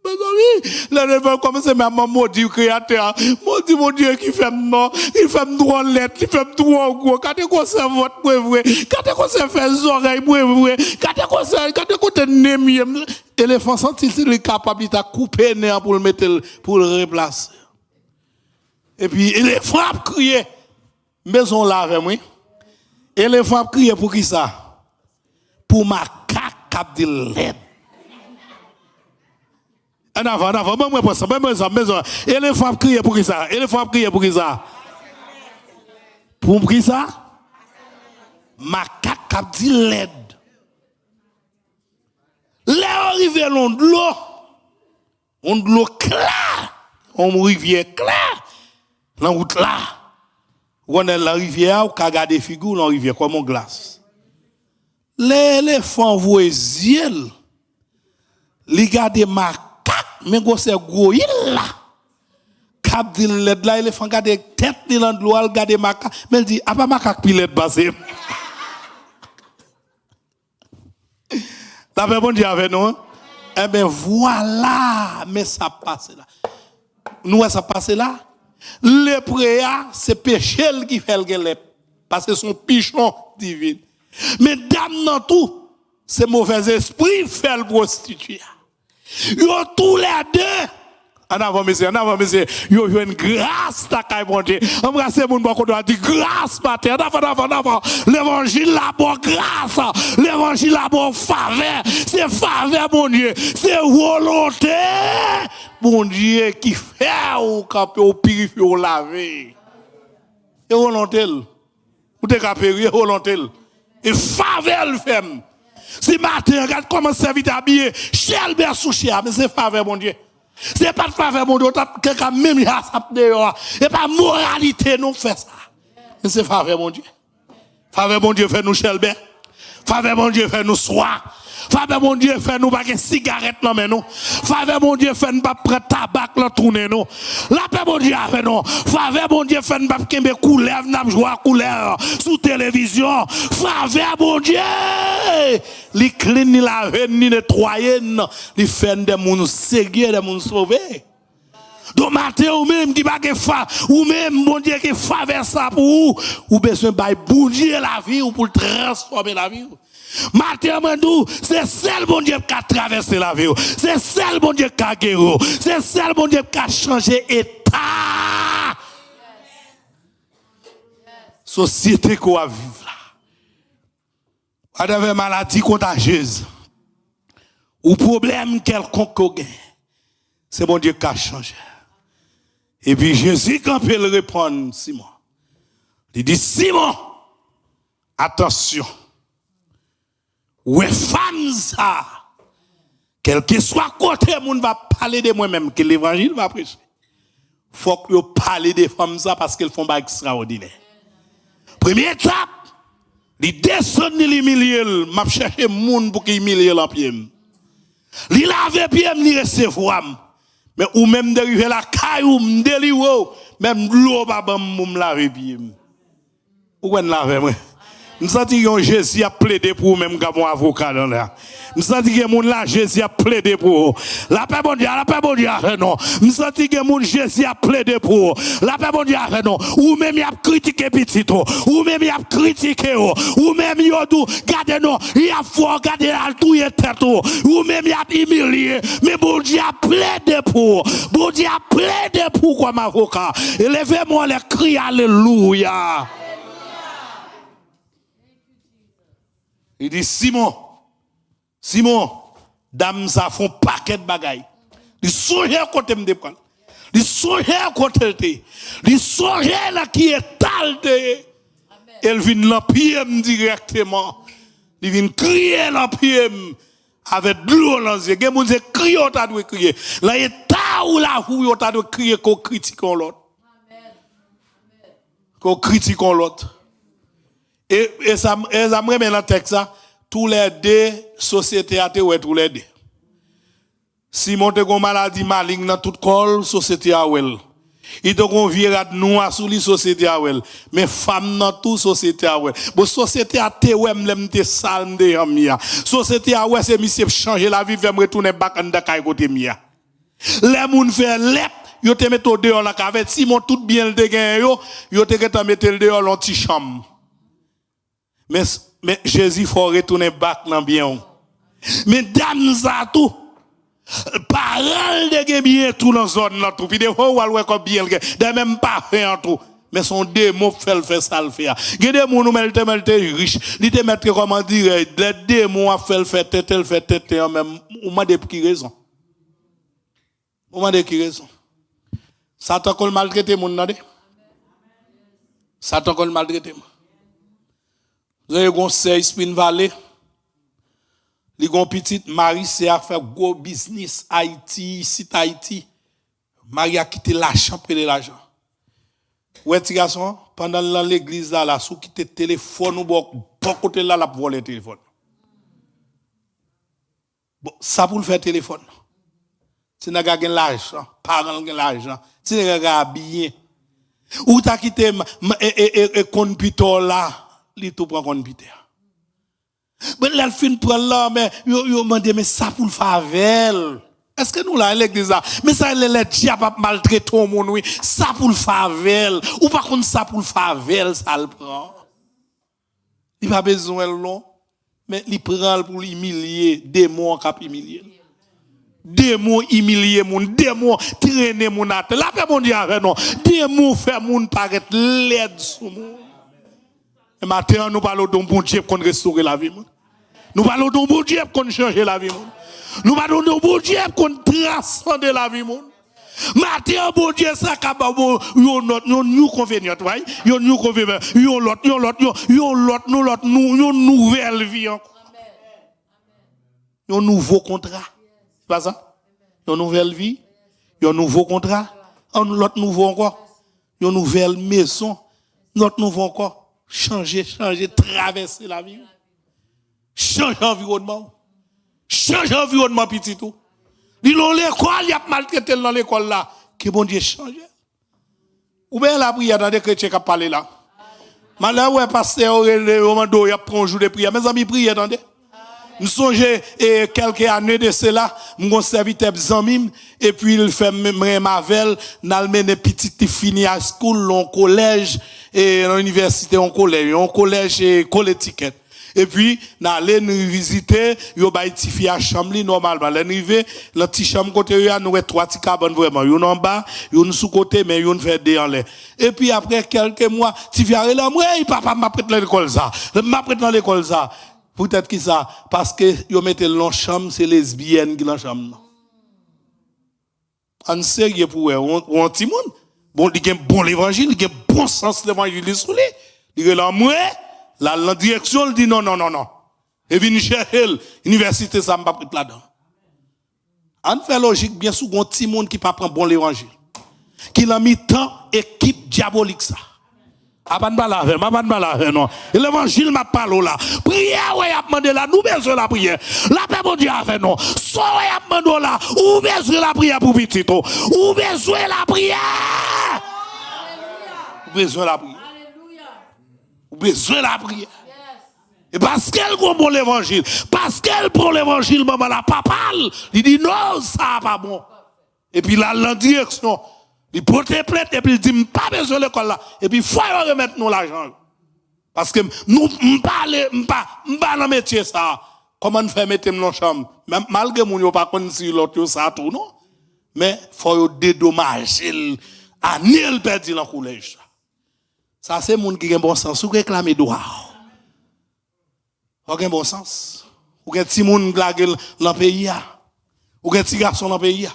Mais oui, l'éléphant commence à maudit créateur. Maudit mon Dieu qui fait non, il fait droit lettre, il fait droit gros. Quand tu conserves votre vrai, quand tu conserves les oreilles vrai, quand tu conserves nez éléphant senti s'il est capable de couper nez pour le mettre pour le replacer. Et puis éléphant a crié. Maison là avec moi. Éléphant a crié pour qui ça? Pour macaque cap dit l'aide. En avant, moi pour ça, maison. Éléphant crier pour qui ça? Éléphant crier pour qui ça? Pour qui ça? Macaque cap dit l'aide. Là arrivé l'on de l'eau clair, on rivière clair. La route là, on est la rivière, on a regardé figure la rivière comme en glace. L'éléphant voit ziel, li gade macaque, mais go c'est gros il là. Cap dit l'aide là, l'éléphant gade tête ni dans l'eau, il gade macaque, mais il dit a pas macaque pilette passé. La paix bon Dieu avec nous. Eh bien voilà, mais ça passe là. Nous ça passe là. Le préa, c'est péché qui fait le gueule parce que son pichon divin. Mais dame dans tout, c'est mauvais esprit fait le prostituer. Yo tous les deux. En avant, monsieur, yo une grâce, ta caille, bon Dieu. Embrassez mon bon côté, dit grâce, matin. En avant. L'évangile là, bon grâce. L'évangile là, bon faveur. C'est faveur, mon Dieu. C'est volonté, mon Dieu, qui fait ou camper, ou purifier, ou laver. Et volonté. Ou te capérer, volonté. Et faveur, le fait. Si matin, regarde comment servir habillé, chel bien sous cher, mais c'est faveur, mon Dieu. C'est pas de faveur, mon Dieu, quelqu'un même y a ça dehors. Et pas moralité, nous fait ça. Mais c'est faveur, mon Dieu. Faveur, mon Dieu, fait nous chelbé. Faveur, mon Dieu, fait nous soir. Faveur, mon Dieu, fait nous pas de cigarette, non, mais nous. Faveur, mon Dieu, fait nous pas prendre tabac, là, tourner, nous. La paix, mon Dieu, fait nous. Faveur, mon Dieu, fait nous pas de couleur, n'a jouer couleur, sous télévision. Faveur, mon Dieu. Li clean, ni laver, ni nettoyer, li fait des moun séguer, des moun sauver. Donc, matin, ou même, qui pas que fa, ou même, mon Dieu, qui faveur ça pour ou besoin de bouger la vie, ou pour transformer la vie. Matin, c'est celle mon Dieu qui a traversé la vie. C'est celle mon Dieu qui a guéri. C'est celle mon Dieu qui a changé état. Société qu'on a vivre là. Avec maladie contagieuse. Ou problème quelconque qu'on gagne. C'est mon Dieu qui a changé. Et puis Jésus, quand il peut répondre, Simon, il dit, Simon, attention. Ouais, femme ça. Quel que soit côté, moun va parler de moi-même, que l'évangile va prêcher. Faut que vous parlez de femmes ça parce qu'elles font pas extraordinaire. Première étape, ils descendent, ils humilient, m'a cherché moun pour qu'ils humilient en pied. Ils lavent pied, ils recevoir. Mais ou même dériver la caille ou m'délivrer, même l'eau pas bon m'm laver pied. Ou qu'on lave moi. Nous sentons que Jésus a plaidé pour même comme un avocat dans là. Nous sentons que mon là Jésus a plaidé pour. La paix bon Dieu, non. Nous sentons que mon Jésus a plaidé pour. La paix bon Dieu, non. Ou même il a critiqué petit ou même il a critiqué ou même il a dit regardez non, il a fort regarder la tout est tête ou même il a humilié, mais bon Dieu a plaidé pour. Bon Dieu a plaidé pour comme avocat. Élevez-moi les cris alléluia. Il dit Simon, dame ça font paquet de bagailles. Il songe côté me prendre. Il songe côté te. Il songe là qui est talde. Elle vient l'empier directement. Il vient crier l'empier avec de l'eau dans les yeux. Gen moun se crier on t'a doit crier. Là état ou la où on t'a doit crier qu'on critique l'autre. Qu'on critique l'autre. Et ça me remet dans le texte ça, tous les deux sociétés à ouais tous les deux. Si monte une maladie maligne dans toute col, société à well. Il te gon virade noir sous les société à well. Mais femme dans toute société à well. Bon société à te ouais m'lem te salm de amia. Société à ouais c'est monsieur changer la vie veut me retourner back en dakay côté mia. Les moun fait lep, yo te metto dehors la cavette, si mon tout bien le dégain yo te ta mettre le dehors dans petit chambre. Mais Jésus faut retourner back dans bien. Mais dame ça tout. Parole de bien tout dans zone là tout. Puis des fois ou ouais comme bien de même pas fait en tout. mais son démon fait ça le faire. Il y a des gens qui sont riches, ils te mettent comment dire, les démons a fait tête, même, ou m'a de qui raison. Ou m'a de qui raison. Satan qu'on maltraité mon nade. Satan qu'on maltraité. Vous avez un sœur Spin Valley. Li gon petite Marie c'est à faire gros business Haïti, site Haïti. Marie a quitté l'argent près de l'argent. Ouais petit garçon, pendant l'église là, sous quitter téléphone ou bon côté là la voler téléphone. Bon, ça pour le faire téléphone. Si n'a gagne l'argent, parent gagne l'argent, si n'a gagne habillé. Ou t'as quitté computer là, li tout prend computer. Mais là, le fin prend là, mais yo m'a dit mais ça pour le favel. Est-ce que nous là l'église là, mais ça les diable maltraiter tout monde oui, ça pour le favel ou par contre ça pour le favel ça le prend. Il pas besoin long, mais il prend pour l'humilier, démon cap humilier. Démon humilier moun, démon traîner moun à la paix mon Dieu avec non, démon faire moun paraître laid sous moun. Et maintenant nous parlons d'un bon Dieu qu'on restaurer la vie moun. Nous parlons d'un bon Dieu qu'on changer la vie moun. Nous parlons d'un bon Dieu qu'on transcende la vie moun. Maintenant bon Dieu ça capable yo nous convenient ouais, yo nous convenient, yo l'autre nous nouvelle vie encore. Un nouveau contrat. C'est pas ça? Une nouvelle vie, un nouveau contrat, l'autre nouveau encore, une nouvelle maison, notre nouveau encore, changer, traverser la vie. Changer l'environnement. Changer l'environnement petit tout. Dis-le l'école, il y a maltraité dans l'école là. Que bon Dieu change. Ou bien la prière dans des chrétiens qui parlent là. Malheur ouais pasteur au mando il y a prend jour de prière. Mes amis priez attendez. Nous songeons quelques années de cela, mon serviteur Zamim et puis il fait Mavel, n'a mené petite fini à school, en collège et en université en collège et collétiquette. Et puis n'a aller nous visiter, yo ba ti fi à chambre normalement, l'arrivé, la petite chambre côté yo nous trois petits cabanes vraiment, yo en bas, yo sous côté mais yo fait deux en l'air. Et puis après quelques mois, ti fi là moi, papa m'a prêté l'école ça. M'a prêté dans l'école ça. Peut-être que ça, parce que yo mettez dans chambre, c'est lesbienne qui dans chambre. En sérieux pour eux, on petit monde. Bon, il y a bon l'évangile, il y a bon sens l'évangile sous lui. Il est là moi, la direction il dit non. Et vient chercher l'université ça m'a pas pris là-dedans. On fait logique bien souvent un petit monde qui pas prend bon l'évangile. Qui l'a mis tant équipe diabolique ça. Aban balave, non. L'évangile m'a parlé là. Prière, ouais, a demandé là, nous besoin la prière. La paix, mon Dieu, avec nous. So, ouais, a demandé là, ou besoin la prière pour petit, ou besoin la prière. Ou besoin la prière. Ou besoin la prière. Et parce qu'elle comprend l'évangile, parce qu'elle prend l'évangile, maman, la papale, il dit non, ça pas bon. Et puis là, la direction. Il porte plainte et puis il dit pas besoin de l'école là et puis faut remettre nous l'argent parce que nous pas dans métier ça comment faire mettre dans chambre même malgré mon yo pas connait si l'autre ça tout non mais faut dédommager anil perdu dans collège ça c'est monde qui a bon sens ou réclamer droit ou gen bon sens ou gen ti monde blague dans pays ou gen ti garçon dans pays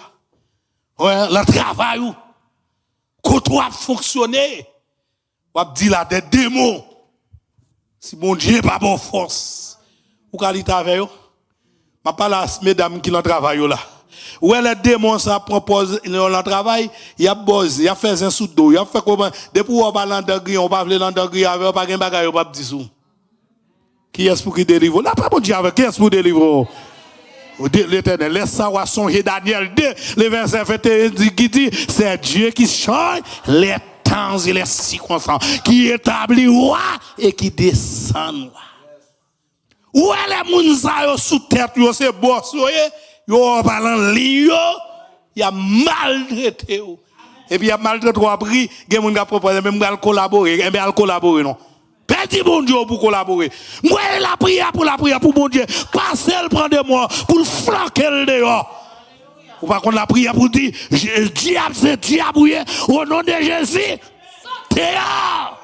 ouais le travail ou quand on a fonctionné, on a dit là des démons. Si mon Dieu pas bonne force, ou qualité avec eux. Je parle à mesdames qui ont travaillé là. Où les démons ça propose le travail, il y a boss, il y a fait un sous d'eau, il y a fait comment depuis on va l'endagri, on va l'endagri avec pas gain bagaille, on pas dire sous. Qui est-ce pour qui délivre? Là pas mon Dieu avec qui est-ce pour délivrer? L'Éternel, laisse ça ou songer Daniel 2, le verset 21 qui dit, c'est Dieu qui change les temps et les circonstances, qui établit roi et qui descend roi. Où est les mounsa sous tête, c'est boss, yo parlant li il a maltraité. Et puis il a maltraité ou appris, gen moun ga proposer même al collaborer, et bien al collaborer non. Petit bon Dieu pour collaborer. Moi, la prière pour bon Dieu. Passez le prendre de moi pour le flanquer le dehors. Ou par contre, la prière pour dire, diable, c'est diable, au nom de Jésus. dehors.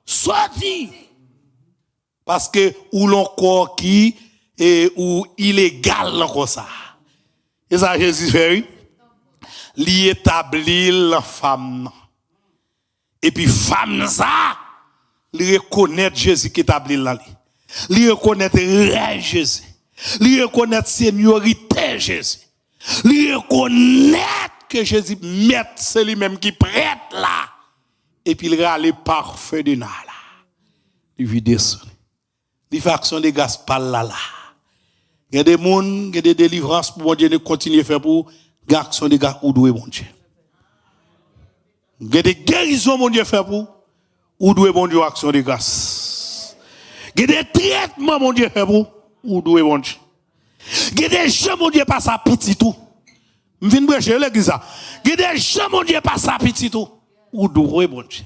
Sorti. Parce que ou l'on corps qui est ou illégal comme ça. Et ça Jésus fait, il établit la femme. Et puis femme ça, il reconnaît Jésus qui établit là. Il reconnaît rêve Jésus. Il reconnaît seigneurie Jésus. Il reconnaît que Jésus met c'est lui-même qui prête là. Et puis il râle parfait de là. Il vit dessus. Il fait action de gaspard là. Il y a des mondes, il y a des délivrances pour mon Dieu de continuer à faire pour action de gars ou doué mon Dieu. Il y a des guérisons mon Dieu fait pour ou doué mon Dieu action de grâce. Il y a des traitements mon Dieu fait pour ou doué mon Dieu. Il y a des gens mon Dieu passe à petit tout. Je viens de prêcher l'église ça. Il y a des gens mon Dieu passe à petit tout ou doué mon Dieu.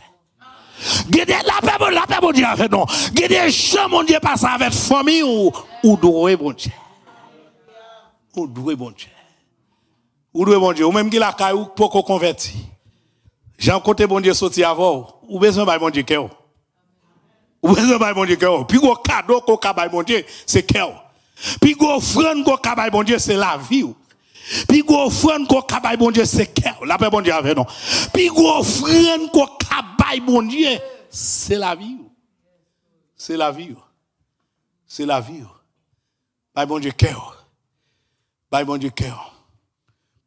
Gede la paix mon Dieu avec non. Gede gens mon Dieu passe avec famille ou doué mon Dieu. Ou doué mon Dieu. Ou doué mon Dieu, ou même qui la caille ou pour converti. Jean côté mon Dieu sorti avant ou besoin ba mon Dieu cœur. Ou besoin ba mon Dieu cœur. Puis go cadeau ko ka ba mon Dieu, c'est cœur. Puis go offrande ko ka ba mon Dieu, c'est la vie. Puis go offrande ko ka ba mon Dieu, c'est cœur. La paix mon Dieu avec non. Puis go offrande ko ka ba mon Dieu, c'est la vie. C'est la vie. C'est la vie. Ba mon Dieu cœur. Ba mon Dieu cœur.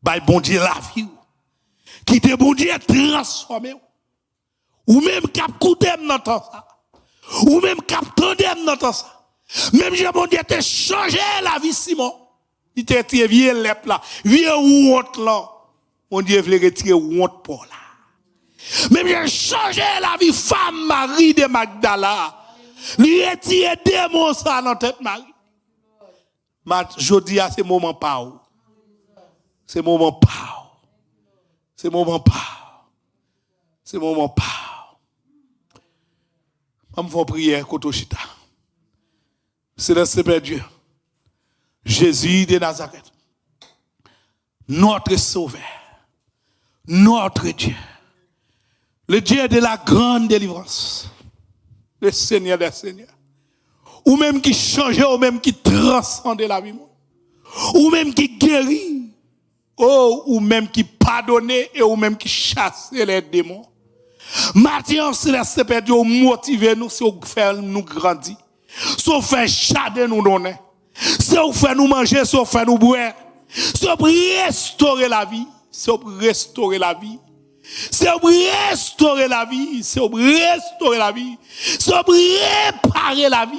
Ba bon Dieu la vie. Qui te bon Dieu transformé. Ou même cap coudem dans temps ça. Ou même cap tandem dans temps ça. Même j'ai bon Dieu te changé la vie Simon. Il te tiré vieux lep là, vieux honte là. Mon Dieu voulait retirer honte pour là. Même j'ai changé la vie femme Marie de Magdala. Lui retiré démon ça dans tête Marie. Jodi à ce moment pas. C'est moment pas. C'est moment pas. C'est moment pas. On me fait prière côté chita. C'est le Seigneur Dieu. Jésus de Nazareth. Notre sauveur. Notre Dieu. Le Dieu de la grande délivrance. Le Seigneur des Seigneurs. Ou même qui change, ou même qui transcende la vie. Ou même qui guérit. Oh, ou même qui pardonne et ou même qui chasse les démons. Maintenant, c'est le Seigneur Dieu motiver nous, c'est faire nous grandir. C'est faire chader nous donner. C'est faire nous manger, c'est faire nous boire. C'est restaurer la vie. C'est restaurer la vie. C'est restaurer la vie. C'est restaurer la vie. C'est réparer la vie.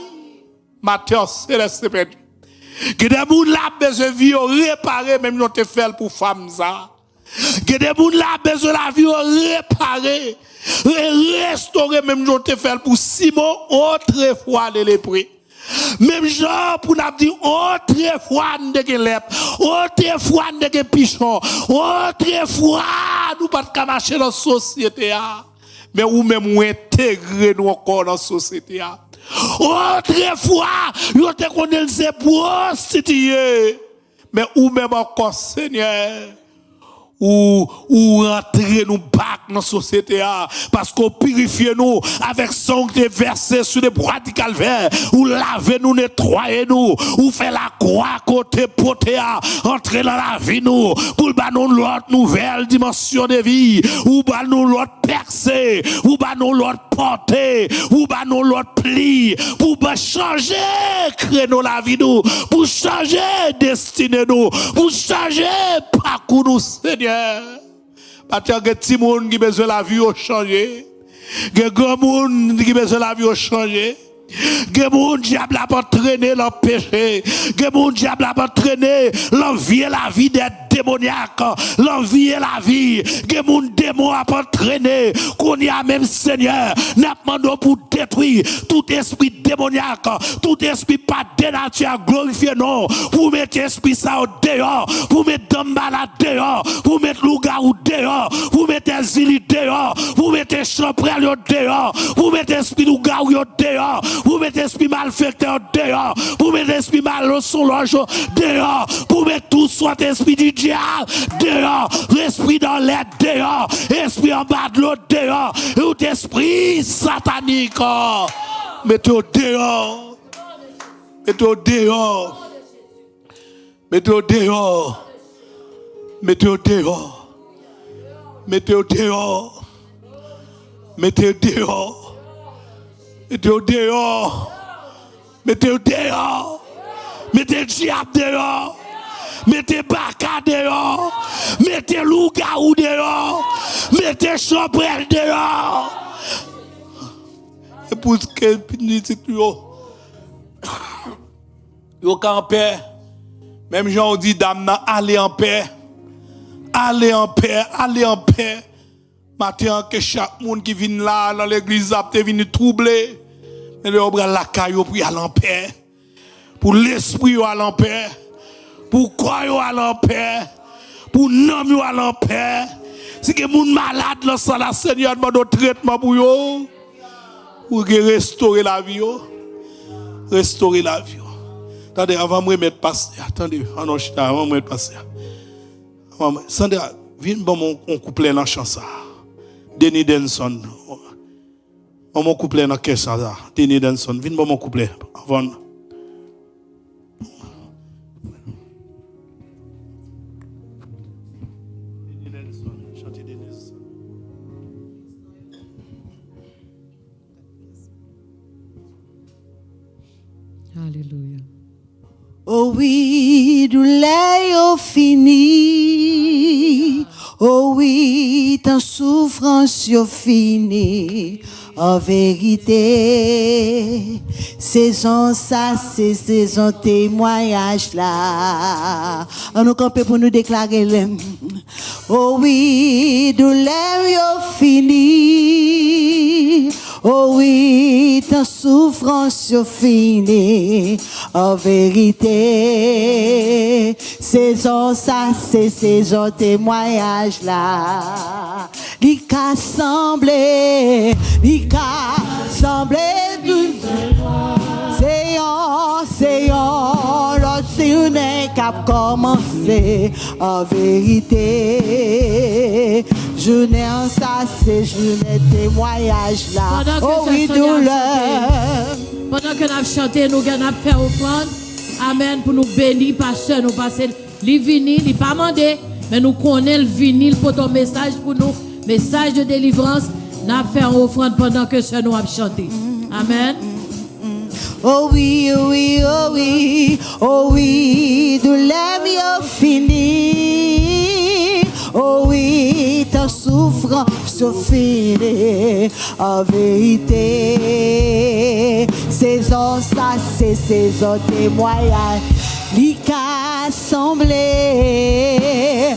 Maintenant, c'est le Seigneur Dieu. Que des gens là besoin de vie réparer même nous te fait pour femme ça. Que des gens là besoin de la vie réparer restaurer même nous te fait pour Simon autrefois de lépreux. Même genre pour nous dire autrefois de lèpre, autrefois de pichon, autrefois nous pas de marcher dans la société mais ou même intégrer nous encore dans la société. Autrefois, yo te connaît c'est prostitué. Mais ou même encore Seigneur ou rentrer nous back dans la société parce qu'on purifie nous avec sang qui est versé sur les bras du calvaire ou laver nous, nettoyer nous ou faire la croix côté poté entrer dans la vie nous pour ba nous l'autre nouvelle dimension de vie ou ba nous l'autre percée ou ba nous l'autre portée ou ba nous l'autre pli pour ba changer créneau la vie nous pour changer destinée nous pour changer parcours nous Seigneur. Parce que les petits gens qui ont besoin de la vie ont changé. Les grands gens qui ont besoin de la vie ont changé. Les gens qui ont entraîné leur péché. Les gens qui ont entraîné l'envie et la vie des démoniaques. L'envie et la vie. Les gens démons ont entraîné. Qu'on y a même Seigneur. Nous demandons pour détruire tout esprit démoniaque. Tout esprit pas de nature glorifié non. Pour mettre esprit ça au dehors. Pour mettre Dambala dehors. Pour mettre Lougarou dehors. Pour mettre Zili dehors. Pour mettre Champrel dehors. Pour mettre esprit Lougarou dehors. pour mettre esprit malfecteur dehors, pour mettre esprit mal son loge dehors, pour mettre tout soit esprit du diable dehors, l'esprit dans l'air dehors, esprit en bas de l'eau dehors, et tout esprit satanique, mettez-le dehors, mettez-le dehors, mettez-le dehors, mettez-le dehors, mettez-le dehors, mettez-le dehors, mettez-le dehors, mettez-le dehors, mettez le diable dehors, mettez Baka dehors, mettez loup-garou dehors, mettez chambrel dehors. Et pour ce que yo campé, même Jean dit dame allez en paix, allez en paix, allez en paix. Matin que chaque monde qui vient là dans l'église a venu troubler, mais le bras la caillou pour aller en paix, pour l'esprit aller en paix, pour quoi aller en paix, pour nom aller en paix. Si que monde malade là ça la Seigneur demande un traitement pour yo, pour restaurer la vie yo, restaurer la vie yo. Attendez avant de me mettre passer, attendez, avant de me mettre passer. Sandra, viens bon on couplet dans chanson. Denis Denson. On couplet dans caisse ça. Denis Denson, viens bon mon couplet avant. Alléluia. Oh oui, douleur fini. Oh oui, ta souffrance fini. En vérité, saison ça, c'est saison témoignage là. On nous camper pour nous déclarer le. Oh oui, douleur fini. Oh oui, ta souffrance finie, en vérité. Saison ça, c'est saison témoignage là. L'ika semblé tout. C'est l'autre journée qui a commencé, en vérité. Journée en ça, c'est journée témoignage là. Oh oui, douleur. Pendant que nous avons chanté, nous avons fait offrande. Amen. Pour nous bénir, pasteur, nous passer. Les vinyles, il pas demandé, mais nous connaissons le vinyle pour ton message pour nous. Message de délivrance. Nous avons fait offrande pendant que ce nous avons chanté. Amen. Oh oui, oh oui, oh oui, oh oui, douleur fini. Oh oui, ta souffrance finie, en vérité. Saison ça, c'est saison témoignage. L'ika semblé,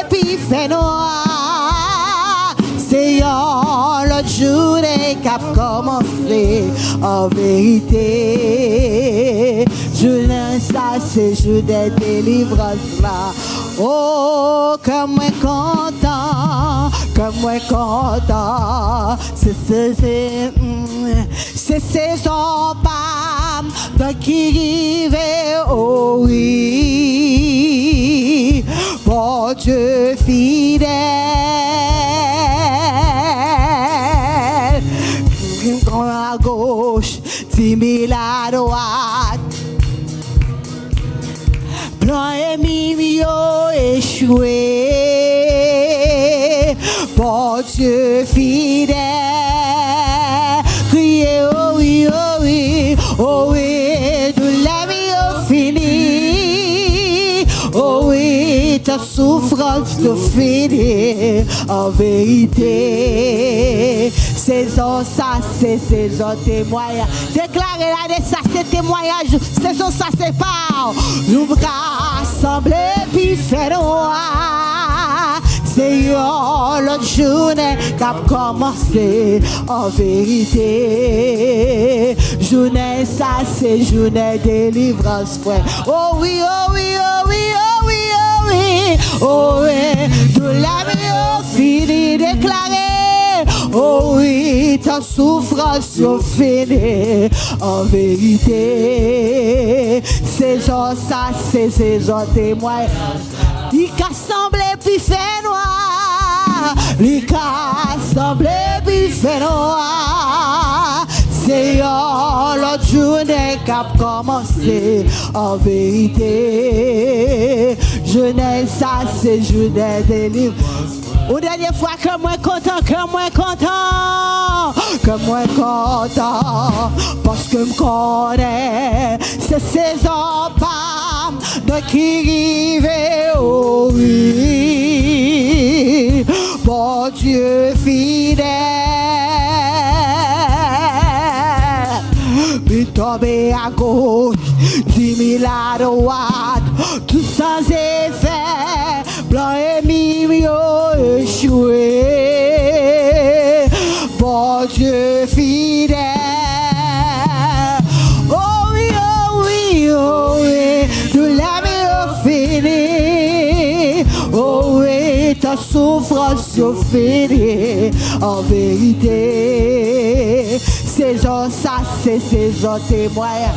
puis fait noir. C'est l'autre journée qui a commencé, en vérité. Journée ça, c'est jour de délivrance là. Oh, comme moi content, c'est saison pas de qui rive, oh oui, bon Dieu fidèle, à gauche, 10 000 à droite. Plan et mimio échoué, bon Dieu fidèle, criez oh oui, oh oui, oh oui, de la vie fini, oh oui, ta souffrance de fini, en vérité. Saison ça, c'est saison témoignage. Déclarez la de ça, c'est témoignage. Saison ça, c'est pas. Nous rassembler puis faire noir. C'est l'autre journée qui a commencé, en vérité. Journée ça, c'est journée délivrance, frère. Oh oui, oh oui, oh oui, oh oui, oh oui. Oh oui, de la vie fini déclarée. Oh oui, ta ta souffrance yo fini. En vérité, saison ça, c'est saison témoin. Il qu'a semblé puis fait noir. Il qu'a semblé puis fait noir. C'est l'autre journée qu'a commencé. En vérité, jeunesse ça, c'est journée de délivrance. Ou dernière fois que moi content, parce que me connais, c'est saison pas de qui rive, oh oui, bon Dieu fidèle, puis tomber à gauche, 10 000 à droite, tout sans effet, blanc et mignon échoué. Bon Dieu fidèle. Oh oui, oh oui, oh oui, nous l'avons fini. Oh oui, ta souffrance est finie. En vérité, saison ça, c'est saison témoin.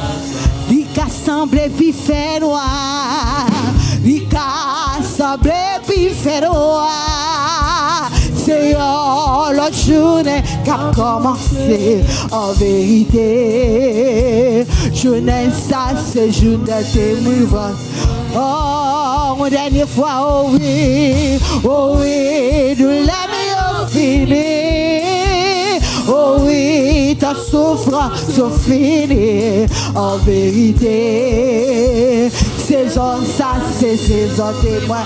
Il qu'a semblé puis fait noir. Il qu'a semblé puis fait noir. C'est l'autre journée qu'a commencé. En vérité, jeunesse ça, c'est journée de délivrance. Oh, une dernière fois, oh oui, nous l'avons fini. Oh oui, ta souffrance est finie. En vérité, saison ça, c'est saison témoin.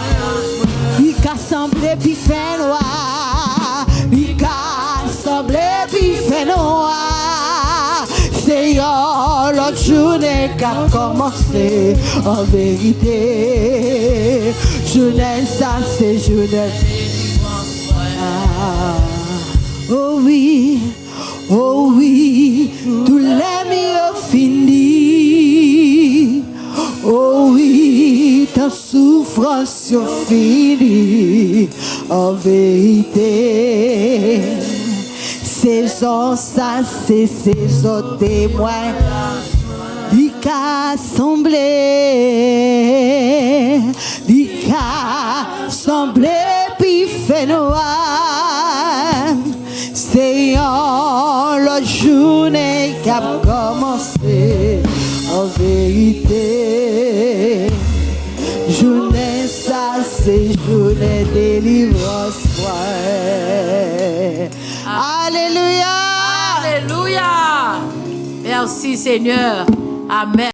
Il qu'a semblé puis fait noir. Il qu'a semblé puis fait noir. C'est l'autre journée qu'a commencé. En vérité, jeunesse ça, c'est jeunesse. Oh oui, tout l'aime fini. Oh oui, ta souffrance est finie. En vérité, saison ça, c'est saison témoin. Il qu'a semblé, puis fait noir. C'est la journée qui a commencé. En vérité, journée ça, c'est journée délivrance. Alléluia. Alléluia. Merci Seigneur. Amen.